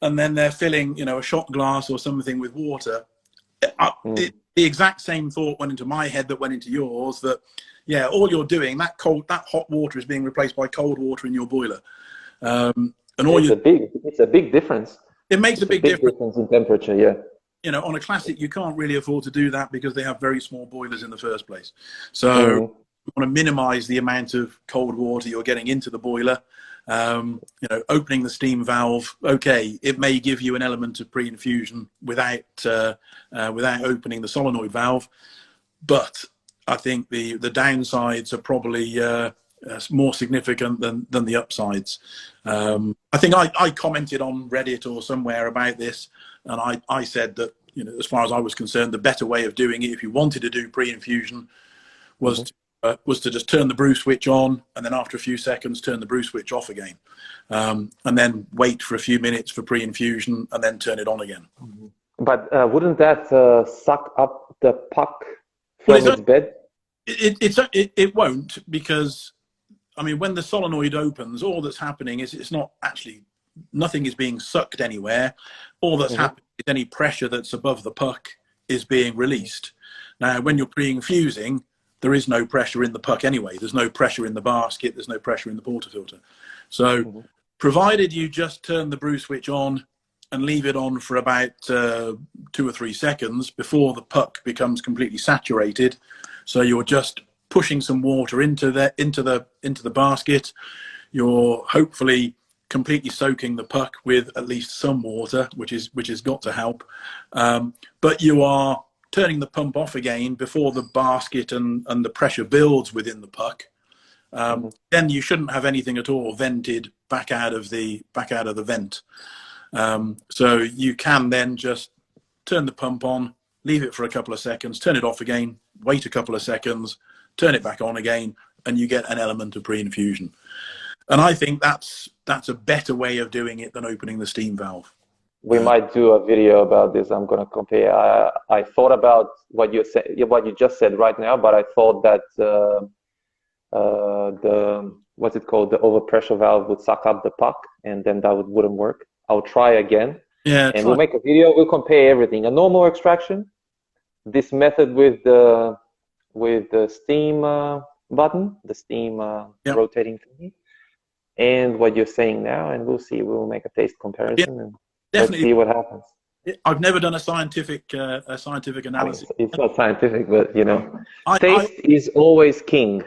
S2: and then they're filling a shot glass or something with water, the exact same thought went into my head that went into yours. That all you're doing, that hot water is being replaced by cold water in your boiler, and
S3: it's a big difference.
S2: It makes a big difference
S3: in temperature. Yeah.
S2: On a classic, you can't really afford to do that because they have very small boilers in the first place. So you want to minimize the amount of cold water you're getting into the boiler. Opening the steam valve, okay, it may give you an element of pre-infusion without opening the solenoid valve, but I think the downsides are probably more significant than the upsides. I think I commented on Reddit or somewhere about this, and I said that as far as I was concerned, the better way of doing it, if you wanted to do pre-infusion, was to just turn the brew switch on, and then after a few seconds turn the brew switch off again, and then wait for a few minutes for pre-infusion and then turn it on again.
S3: But wouldn't that suck up the puck from its bed?
S2: It won't, because when the solenoid opens, all that's happening is it's not actually, nothing is being sucked anywhere. All that's happening is any pressure that's above the puck is being released. Now, when you're pre-infusing, there is no pressure in the puck anyway. There's no pressure in the basket. There's no pressure in the portafilter. So provided you just turn the brew switch on and leave it on for about 2 or 3 seconds before the puck becomes completely saturated, so you're just pushing some water into the basket, you're hopefully completely soaking the puck with at least some water, which has got to help, but you are turning the pump off again before the basket and the pressure builds within the puck. Then you shouldn't have anything at all vented back out of the vent. So you can then just turn the pump on, leave it for a couple of seconds, turn it off again, wait a couple of seconds, turn it back on again, and you get an element of pre-infusion. And I think that's a better way of doing it than opening the steam valve.
S3: we might do a video about this. I'm gonna compare. I thought about what you said, what you just said right now, but I thought that the what's it called, the overpressure valve would suck up the puck, and then that wouldn't work. I'll try again,
S2: Yeah,
S3: and we'll make a video. We'll compare everything: a normal extraction, this method with the steam button, the steam rotating thingy, and what you're saying now, and we'll see. We'll make a taste comparison, and let's see what happens.
S2: I've never done a scientific analysis.
S3: It's not scientific, but you know, taste is always king.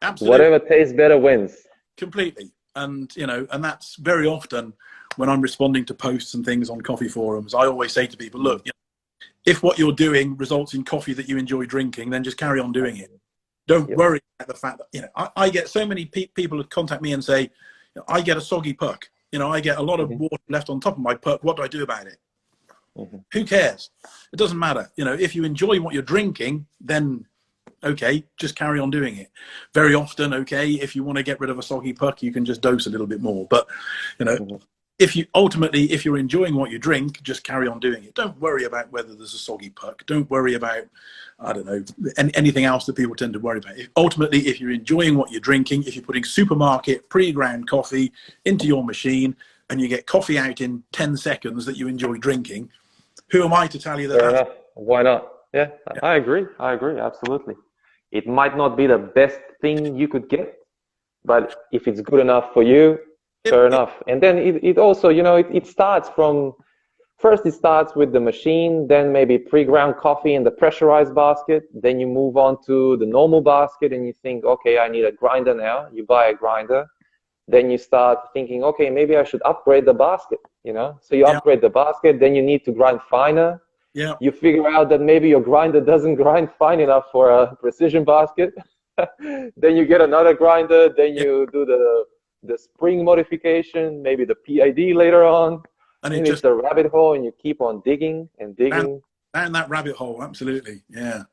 S2: Absolutely.
S3: Whatever tastes better wins.
S2: Completely. And you know, and that's very often when I'm responding to posts and things on coffee forums, I always say to people, look, you know, if what you're doing results in coffee that you enjoy drinking, then just carry on doing it. Don't worry about the fact that, you know, I get so many people who contact me and say, you know, I get a soggy puck. You know, I get a lot of water left on top of my puck. What do I do about it? Who cares? It doesn't matter. You know, if you enjoy what you're drinking, then okay, just carry on doing it. Very often, okay, if you want to get rid of a soggy puck, you can just dose a little bit more. But, you know, if you're enjoying what you drink, just carry on doing it. Don't worry about whether there's a soggy puck. Don't worry about, I don't know, anything else that people tend to worry about. Ultimately, if you're enjoying what you're drinking, if you're putting supermarket pre-ground coffee into your machine and you get coffee out in 10 seconds that you enjoy drinking, who am I to tell you that?
S3: Fair enough. Why not? Yeah, I agree. Absolutely. It might not be the best thing you could get, but if it's good enough for you, fair enough. And then it also, you know, it starts from, first it starts with the machine, then maybe pre-ground coffee in the pressurized basket. Then you move on to the normal basket and you think, okay, I need a grinder now. You buy a grinder. Then you start thinking, okay, maybe I should upgrade the basket, you know? So you upgrade the basket, then you need to grind finer.
S2: Yeah.
S3: You figure out that maybe your grinder doesn't grind fine enough for a precision basket. Then you get another grinder, then you do the spring modification, maybe the PID later on. And it's just a rabbit hole, and you keep on digging and digging.
S2: Down that rabbit hole, absolutely. Yeah.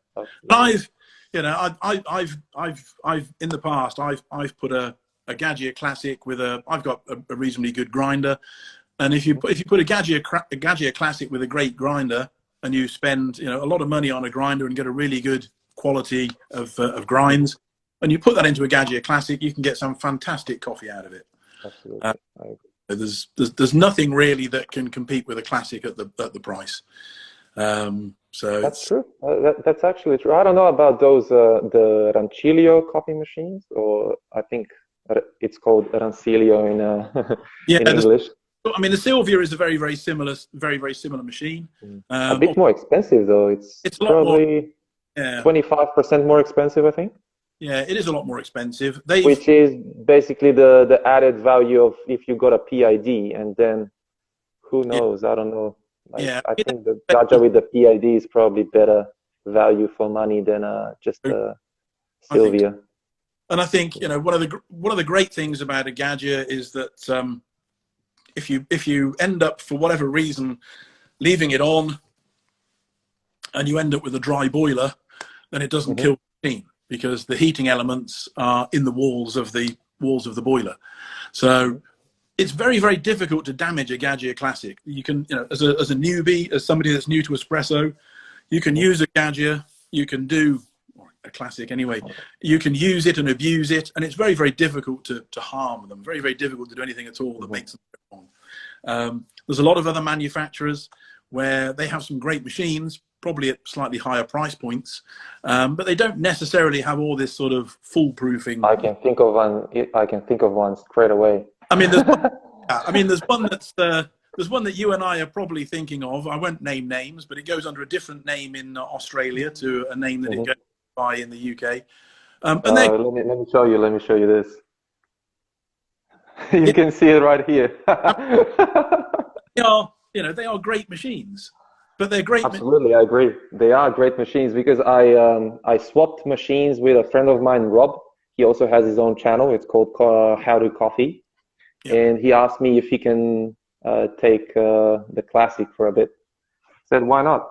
S3: Absolutely.
S2: I've in the past, I've put a Gadget Classic with I've got a reasonably good grinder. And if you put a Gadget Classic with a great grinder, and you spend, you know, a lot of money on a grinder and get a really good quality of grinds, and you put that into a Gadget Classic, you can get some fantastic coffee out of it.
S3: Absolutely.
S2: There's nothing really that can compete with a Classic at the price. So
S3: that's true. That's actually true. I don't know about those the Rancilio coffee machines, or I think it's called Rancilio in English.
S2: I mean, the Sylvia is a very, very similar machine.
S3: A bit more expensive, though. It's probably 25% more expensive, I think.
S2: Yeah, it is a lot more expensive.
S3: Which is basically the added value of if you got a PID, and then who knows? I don't know. I think the Gaja with the PID is probably better value for money than just a Sylvia.
S2: And I think, you know, one of the great things about a Gadget is that if you end up, for whatever reason, leaving it on and you end up with a dry boiler, then it doesn't kill the machine, because the heating elements are in the walls of the boiler. So it's very, very difficult to damage a Gadget Classic. You can, you know, as a newbie, as somebody that's new to espresso, you can use a Gadget, you can do a Classic anyway, you can use it and abuse it, and it's very, very difficult to harm them, very, very difficult to do anything at all that makes them wrong. There's a lot of other manufacturers where they have some great machines, probably at slightly higher price points, but they don't necessarily have all this sort of foolproofing.
S3: I can think of one straight away.
S2: I mean, there's one that you and I are probably thinking of. I won't name names, but it goes under a different name in Australia to a name that it goes by in the UK. And
S3: let me show you this. You can see it right here.
S2: They are great machines, but they're great.
S3: Absolutely, I agree. They are great machines, because I swapped machines with a friend of mine, Rob. He also has his own channel. It's called How to Coffee. And he asked me if he can take the Classic for a bit. I said, why not?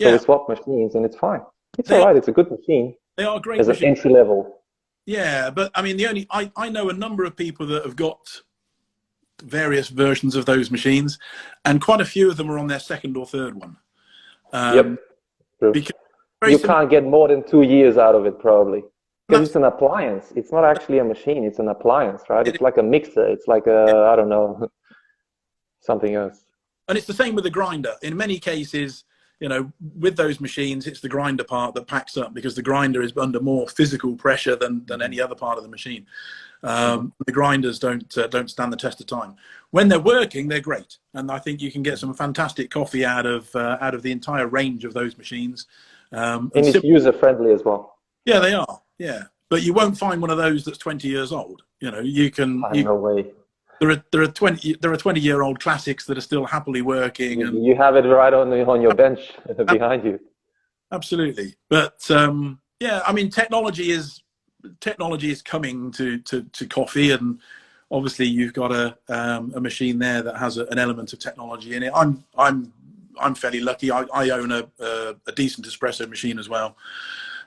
S3: So we swapped machines, and it's fine. It's all right. It's a good machine.
S2: They are great
S3: as an entry level.
S2: Yeah, but I mean, I know a number of people that have got various versions of those machines, and quite a few of them are on their second or third one.
S3: Yep. True.
S2: Because
S3: You can't get more than 2 years out of it, probably. Because
S2: That's-
S3: it's an appliance. It's not actually a machine. It's an appliance, right?
S2: It
S3: It's like a mixer. It's like a, I don't know, something else.
S2: And it's the same with the grinder. In many cases, you know, with those machines, it's the grinder part that packs up, because the grinder is under more physical pressure than any other part of the machine. The grinders don't stand the test of time. When they're working, they're great, and I think you can get some fantastic coffee out of the entire range of those machines.
S3: And it's user friendly as well.
S2: Yeah, they are. Yeah, but you won't find one of those that's 20 years old. You know, you can.
S3: No way.
S2: There are 20-year-old classics that are still happily working, and
S3: you have it right on your bench behind you.
S2: Absolutely. But yeah, I mean, technology is coming to coffee, and obviously you've got a machine there that has an element of technology in it. I'm fairly lucky. I own a decent espresso machine as well,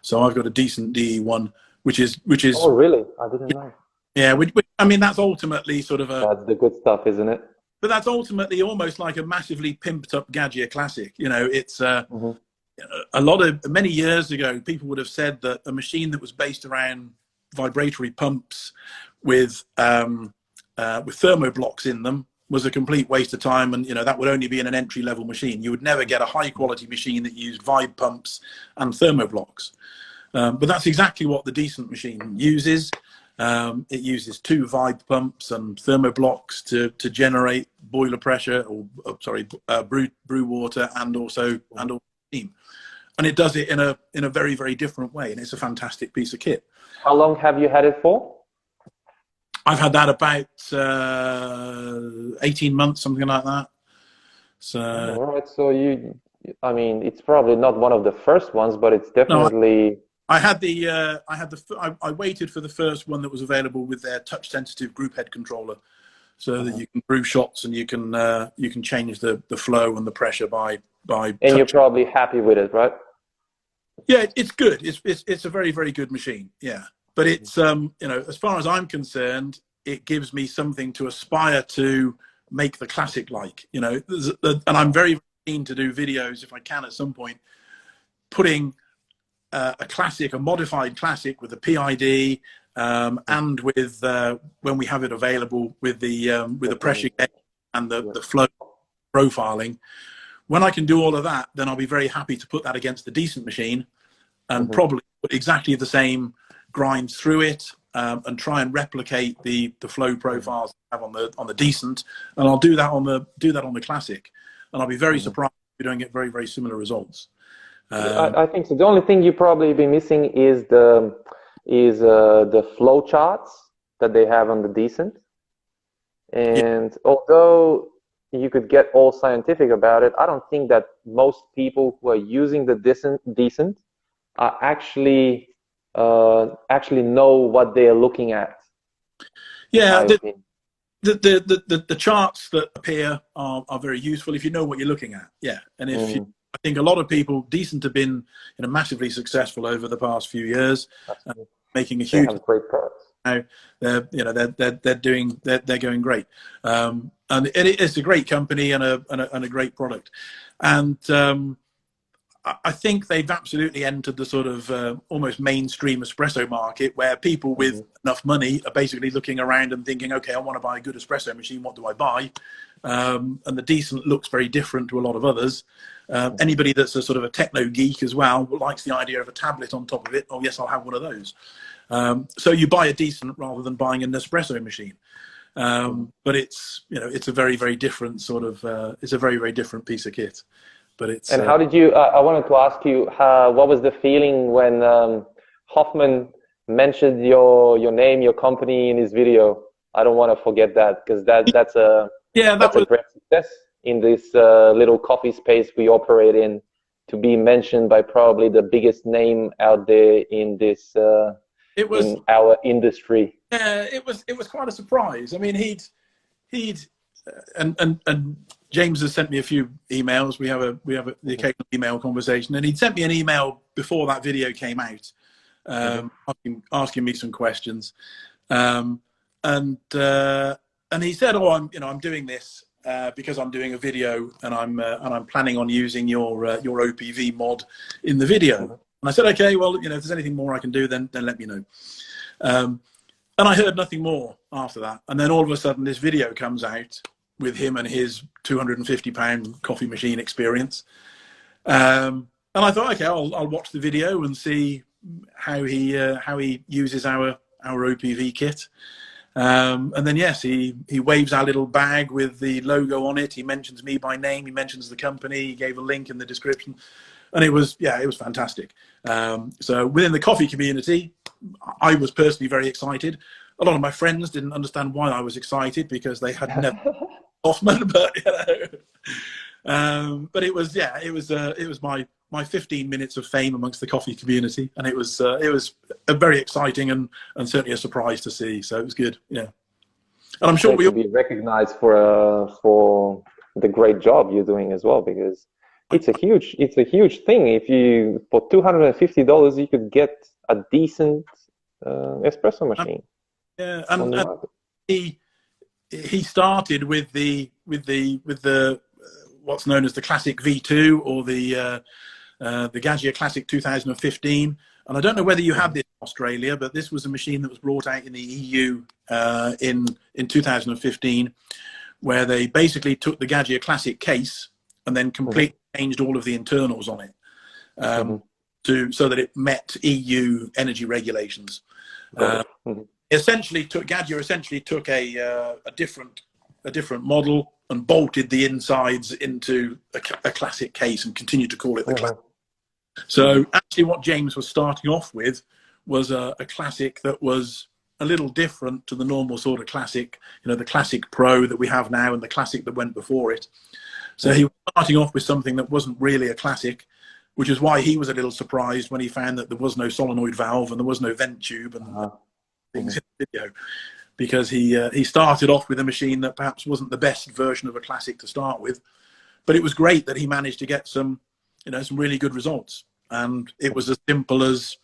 S2: so I've got a decent DE1, which is.
S3: Oh, really? I didn't know.
S2: Yeah, I mean, that's ultimately sort of
S3: That's the good stuff, isn't it?
S2: But that's ultimately almost like a massively pimped up Gadget Classic. You know, it's many years ago, people would have said that a machine that was based around vibratory pumps with thermoblocks in them was a complete waste of time, and you know that would only be in an entry level machine. You would never get a high quality machine that used vibe pumps and thermoblocks. But that's exactly what the decent machine uses. It uses 2 vibe pumps and thermoblocks to generate boiler pressure, or brew water, and also steam. And it does it in a very, very different way, and it's a fantastic piece of kit.
S3: How long have you had it for?
S2: I've had that about 18 months, something like that. So
S3: all right, so I mean, it's probably not one of the first ones, but it's definitely.
S2: I waited for the first one that was available with their touch sensitive group head controller, so that you can brew shots and you can change the flow and the pressure by. And touch.
S3: You're probably happy with it, right?
S2: Yeah, it's good. It's a very, very good machine. Yeah, but it's you know, as far as I'm concerned, it gives me something to aspire to make the classic like. You know, and I'm very keen to do videos if I can at some point, putting a modified classic with a PID, and with when we have it available with the pressure gauge and the flow profiling. When I can do all of that, then I'll be very happy to put that against the decent machine, and probably put exactly the same grinds through it, and try and replicate the flow profiles I have on the decent, and I'll do that on the classic, and I'll be very surprised if we're doing it very, very similar results.
S3: I think so. The only thing you probably be missing is the flow charts that they have on the decent. And although you could get all scientific about it, I don't think that most people who are using the decent are actually know what they are looking at.
S2: Yeah, the charts that appear are very useful if you know what you're looking at. Yeah, and if I think a lot of people, decent, have been massively successful over the past few years, making a huge.
S3: They have great products.
S2: Now they're going great, and it's a great company and a great product, and I think they've absolutely entered the sort of almost mainstream espresso market, where people with enough money are basically looking around and thinking, okay, I want to buy a good espresso machine. What do I buy? And the decent looks very different to a lot of others. Anybody that's a sort of a techno geek as well likes the idea of a tablet on top of it. Oh yes, I'll have one of those. So you buy a decent rather than buying an espresso machine. But it's it's a very, very different sort of it's a very, very different piece of kit. But it's
S3: how did you? I wanted to ask you, what was the feeling when Hoffman mentioned your name, your company in his video? I don't want to forget that, because that's a great success in this little coffee space we operate in, to be mentioned by probably the biggest name out there in this in our industry.
S2: Yeah, it was quite a surprise. I mean, he'd and James has sent me a few emails. We have the occasional email conversation, and he'd sent me an email before that video came out, asking me some questions, and and he said, "Oh, I'm doing this because I'm doing a video, and I'm planning on using your OPV mod in the video." And I said, "Okay, well, if there's anything more I can do, then let me know." And I heard nothing more after that. And then all of a sudden, this video comes out with him and his £250 coffee machine experience. And I thought, okay, I'll watch the video and see how he uses our OPV kit. And then yes, he waves our little bag with the logo on it. He mentions me by name. He mentions the company. He gave a link in the description, and it was fantastic. So within the coffee community, I was personally very excited. A lot of my friends didn't understand why I was excited because they had never Hoffman, but but it was my 15 minutes of fame amongst the coffee community, and it was a very exciting and certainly a surprise to see. So it was good, yeah. And I'm sure
S3: we'll be recognized for the great job you're doing as well, because it's a huge thing. If you for $250 you could get a decent espresso machine.
S2: Yeah, and he started with the what's known as the Classic V2 or the Gaggia Classic 2015. And I don't know whether you have this in Australia, but this was a machine that was brought out in the EU in 2015, where they basically took the Gaggia Classic case and then completely changed all of the internals on it so that it met EU energy regulations. Gaggia essentially took a different model and bolted the insides into a classic case and continued to call it the classic. So actually what James was starting off with was a classic that was a little different to the normal sort of classic, the Classic Pro that we have now and the classic that went before it. So he was starting off with something that wasn't really a classic, which is why he was a little surprised when he found that there was no solenoid valve and there was no vent tube and things in the video, because he started off with a machine that perhaps wasn't the best version of a classic to start with, but it was great that he managed to get some really good results. And it was as simple as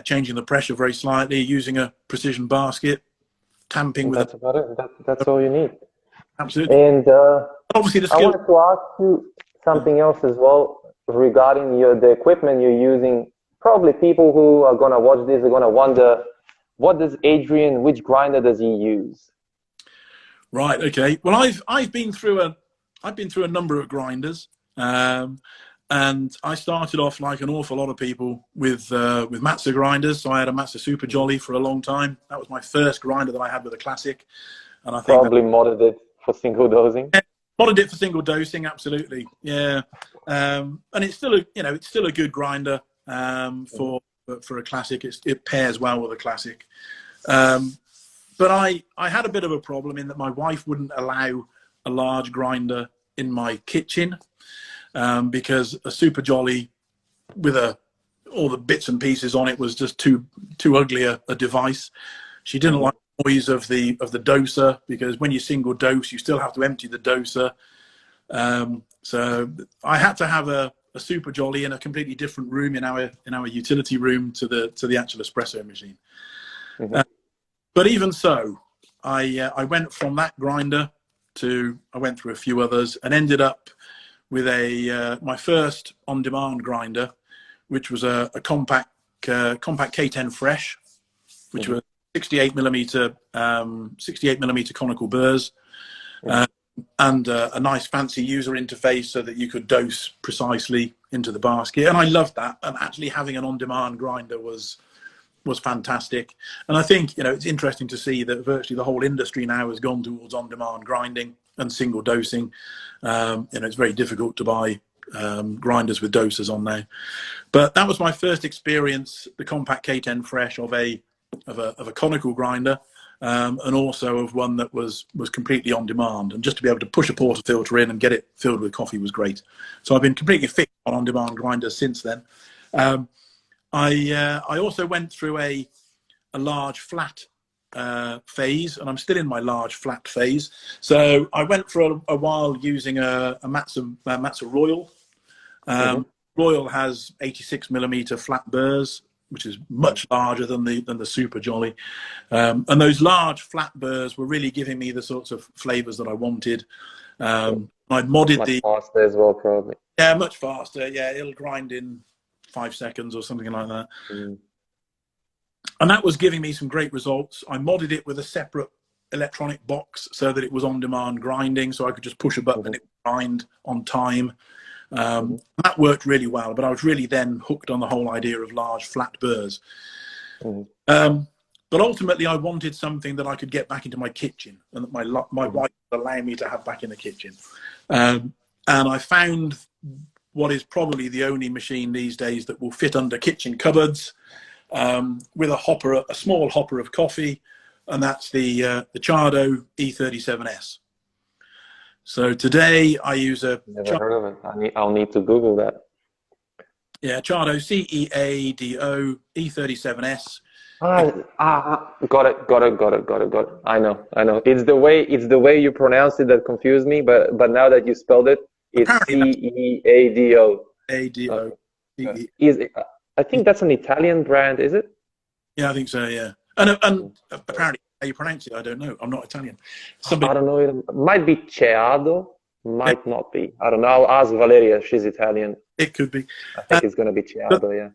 S2: changing the pressure very slightly, using a precision basket, tamping with
S3: that's about it. That's all you need.
S2: Absolutely.
S3: And
S2: obviously the skill.
S3: I wanted to ask you something else as well regarding the equipment you're using. Probably people who are going to watch this are going to wonder, what does Adrian, which grinder does he use?
S2: Right. Okay. Well, I've been through a number of grinders, and I started off like an awful lot of people with Matza grinders. So I had a Matza Super Jolly for a long time. That was my first grinder that I had with a classic, and I think
S3: probably modded it for single dosing.
S2: Modded it for single dosing, absolutely. Yeah, and it's still a good grinder for a classic. It pairs well with a classic. But I had a bit of a problem in that my wife wouldn't allow a large grinder in my kitchen because a Super Jolly with all the bits and pieces on it was just too ugly a device. She didn't like the noise of the doser, because when you single dose, you still have to empty the doser. So I had to have a Super Jolly in a completely different room in our utility room to the actual espresso machine. But even so, I went from that grinder I went through a few others and ended up with my first on-demand grinder, which was a compact K10 Fresh, which was 68 millimeter conical burrs, and a nice fancy user interface so that you could dose precisely into the basket. And I loved that. And actually having an on-demand grinder was fantastic. And I think, it's interesting to see that virtually the whole industry now has gone towards on-demand grinding and single dosing. It's very difficult to buy grinders with dosers on now. But that was my first experience, the compact K10 Fresh, of a conical grinder, and also of one that was completely on demand. And just to be able to push a portafilter in and get it filled with coffee was great. So I've been completely fixed on demand grinders since then. I also went through a large flat phase, and I'm still in my large flat phase. So I went for a while using a Matza Royal. Royal has 86 millimeter flat burrs, which is much larger than the Super Jolly. And those large flat burrs were really giving me the sorts of flavors that I wanted. I modded
S3: much faster as well, probably.
S2: Yeah, much faster. Yeah, it'll grind in 5 seconds or something like that. And that was giving me some great results. I modded it with a separate electronic box so that it was on-demand grinding, so I could just push a button and it would grind on time. That worked really well, but I was really then hooked on the whole idea of large flat burrs. But ultimately, I wanted something that I could get back into my kitchen and that my wife would allow me to have back in the kitchen. And I found what is probably the only machine these days that will fit under kitchen cupboards, with a small hopper of coffee, and that's the Chardo E37S. So today I use a...
S3: Never heard of it. I'll need to Google that.
S2: Yeah, Chardo, CEADO E37S.
S3: Got it. I know. It's the way you pronounce it that confused me, but now that you spelled it, it's CEADO.
S2: ADO.
S3: I think that's an Italian brand, is it?
S2: Yeah, I think so, yeah. And apparently, how you pronounce it, I don't know. I'm not Italian.
S3: I don't know. It might be Ceado. Might not be. I don't know. I'll ask Valeria. She's Italian.
S2: It could be.
S3: I think it's going to be Ceado, yeah.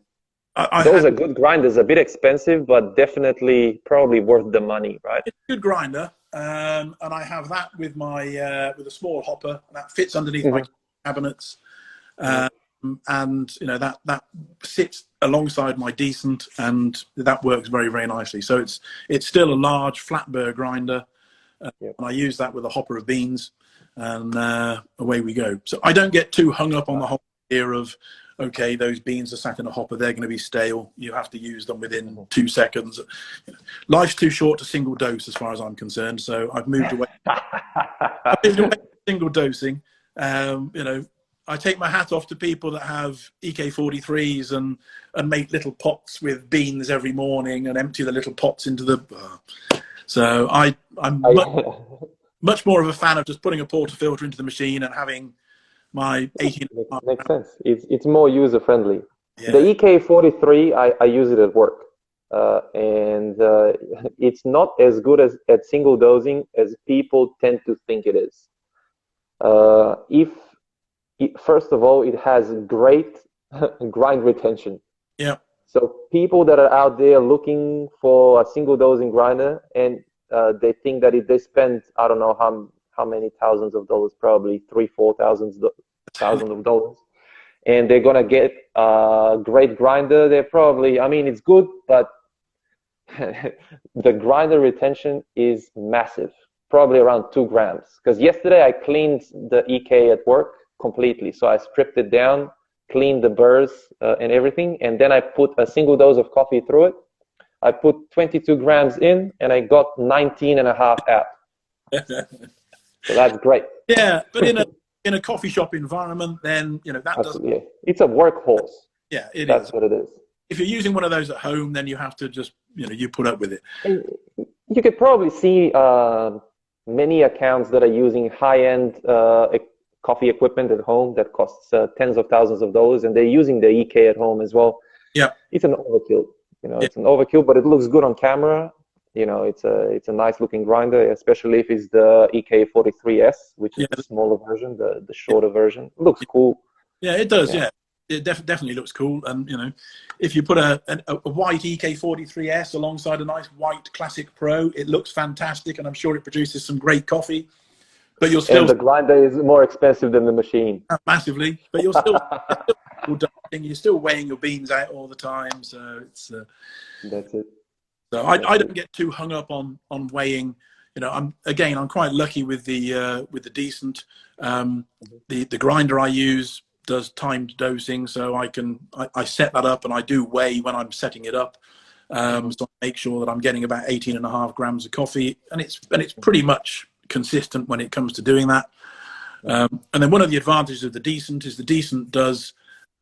S2: Those
S3: are good grinders. A bit expensive, but definitely probably worth the money, right?
S2: It's a good grinder. And I have that with my with a small hopper. That fits underneath my cabinets. And you know that sits alongside my Decent, and that works very, very nicely. So it's still a large flat burr grinder, and I use that with a hopper of beans, and away we go. So I don't get too hung up on the whole idea of, okay, those beans are sat in a hopper, they're going to be stale, you have to use them within 2 seconds. You know, life's too short to single dose as far as I'm concerned, so I've moved away. From single dosing. You know, I take my hat off to people that have EK43s and make little pots with beans every morning and empty the little pots into the... So I'm much more of a fan of just putting a portafilter into the machine and having my 18...
S3: Makes sense. It's more user-friendly.
S2: Yeah.
S3: The EK43, I use it at work. And it's not as good at single dosing as people tend to think it is. First of all, it has great grind retention.
S2: Yeah.
S3: So people that are out there looking for a single dosing grinder, and they think that if they spend, I don't know how many thousands of dollars, probably $3,000-4,000 of dollars, and they're gonna get a great grinder, they're probably, I mean, it's good, but the grinder retention is massive, probably around 2 grams. Because yesterday I cleaned the EK at work completely. So I stripped it down, cleaned the burrs and everything, and then I put a single dose of coffee through it. I put 22 grams in, and I got 19.5 out. So that's great.
S2: Yeah, but in a coffee shop environment, then you know that doesn't.
S3: Yeah. It's a workhorse.
S2: Yeah,
S3: that's what it is.
S2: If you're using one of those at home, then you have to just you put up with it.
S3: And you could probably see many accounts that are using high-end coffee equipment at home that costs tens of thousands of dollars, and they're using the EK at home as well.
S2: Yeah,
S3: it's an overkill. It's an overkill, but it looks good on camera. It's a nice looking grinder, especially if it's the EK43S, which is the smaller version, the shorter version. It looks cool.
S2: Yeah, it does. Yeah, it definitely looks cool. And if you put a white EK43S alongside a nice white Classic Pro, it looks fantastic, and I'm sure it produces some great coffee. But you're still,
S3: and the grinder is more expensive than the machine.
S2: Massively, but you're still weighing your beans out all the time. So it's
S3: that's it.
S2: So I don't get too hung up on weighing. I'm quite lucky with the Decent. The grinder I use does timed dosing, so I set that up and I do weigh when I'm setting it up. So I make sure that I'm getting about 18.5 grams of coffee, and it's pretty much consistent when it comes to doing that. And then one of the advantages of the Decent is the Decent does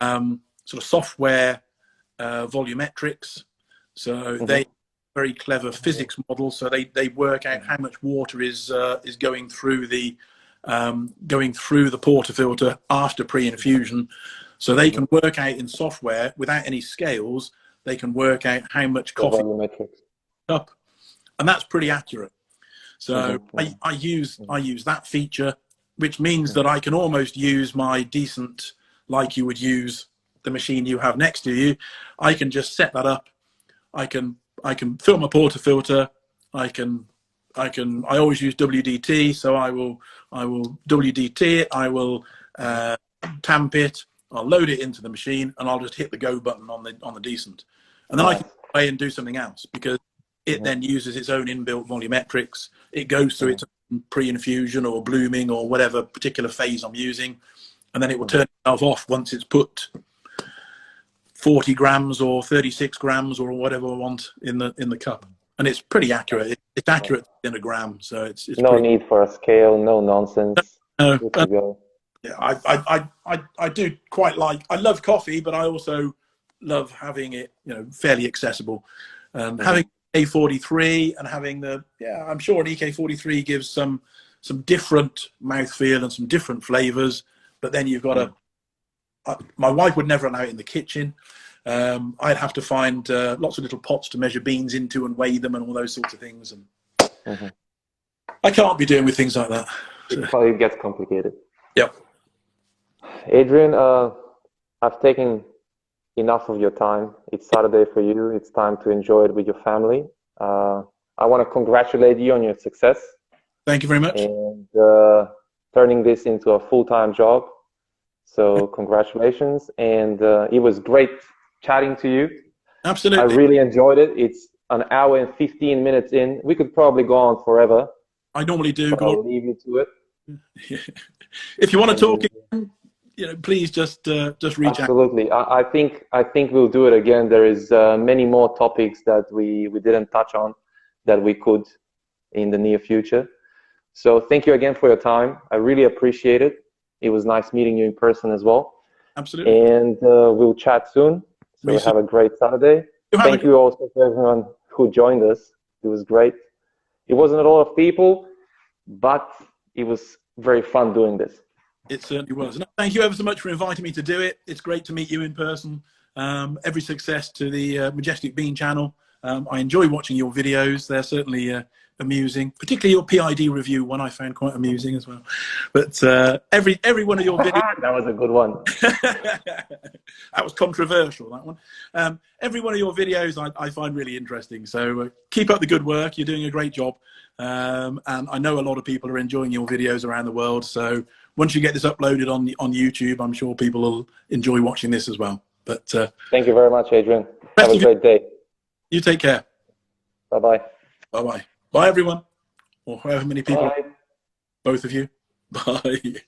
S2: sort of software volumetrics. So they very clever physics model. So they work out how much water is going through the portafilter after pre-infusion. So they can work out in software without any scales they can work out how much
S3: The
S2: coffee
S3: volumetrics.
S2: up, and that's pretty accurate. So I use that feature, which means that I can almost use my decent, like you would use the machine you have next to you. I can just set that up. I can fill my portafilter. I always use WDT, so I will WDT it. I will tamp it. I'll load it into the machine, and I'll just hit the go button on the decent, and then I can go away and do something else, because it then uses its own inbuilt volumetrics. It goes through its pre-infusion or blooming or whatever particular phase I'm using, and then it will turn itself off once it's put 40 grams or 36 grams or whatever I want in the cup. And it's pretty accurate. It's accurate in a gram, so it's
S3: no
S2: pretty...
S3: need for a scale, no nonsense.
S2: No,
S3: Good to go.
S2: yeah, I do quite like. I love coffee, but I also love having it, fairly accessible. Having EK43 and having I'm sure an EK43 gives some different mouthfeel and some different flavors. But then you've got my wife would never allow it in the kitchen. I'd have to find lots of little pots to measure beans into and weigh them and all those sorts of things. And I can't be doing with things like that.
S3: It gets complicated.
S2: Yep.
S3: Adrian, I've taken enough of your time. It's Saturday for you. It's time to enjoy it with your family. I want to congratulate you on your success.
S2: Thank you very much.
S3: And turning this into a full-time job. So congratulations. And it was great chatting to you.
S2: Absolutely.
S3: I really enjoyed it. It's an hour and 15 minutes in. We could probably go on forever.
S2: I normally do.
S3: I'll leave you to it.
S2: If you want to talk again, please just reach out.
S3: Absolutely. I think we'll do it again. There is many more topics that we didn't touch on that we could in the near future. So thank you again for your time. I really appreciate it. It was nice meeting you in person as well.
S2: Absolutely.
S3: And we'll chat soon. So have a great Saturday. Thank you also to everyone who joined us. It was great. It wasn't a lot of people, but it was very fun doing this.
S2: It certainly was. Thank you ever so much for inviting me to do it. It's great to meet you in person. Every success to the Majestic Bean channel. I enjoy watching your videos. They're certainly amusing, particularly your PID review one I found quite amusing as well. But every one of your videos...
S3: That was a good one.
S2: That was controversial, that one. Every one of your videos I find really interesting. So keep up the good work. You're doing a great job. And I know a lot of people are enjoying your videos around the world. So once you get this uploaded on YouTube, I'm sure people will enjoy watching this as well. But
S3: thank you very much, Adrian. Have a great day.
S2: You take care.
S3: Bye-bye.
S2: Bye-bye. Bye, everyone. Or however many people.
S3: Bye.
S2: Both of you. Bye.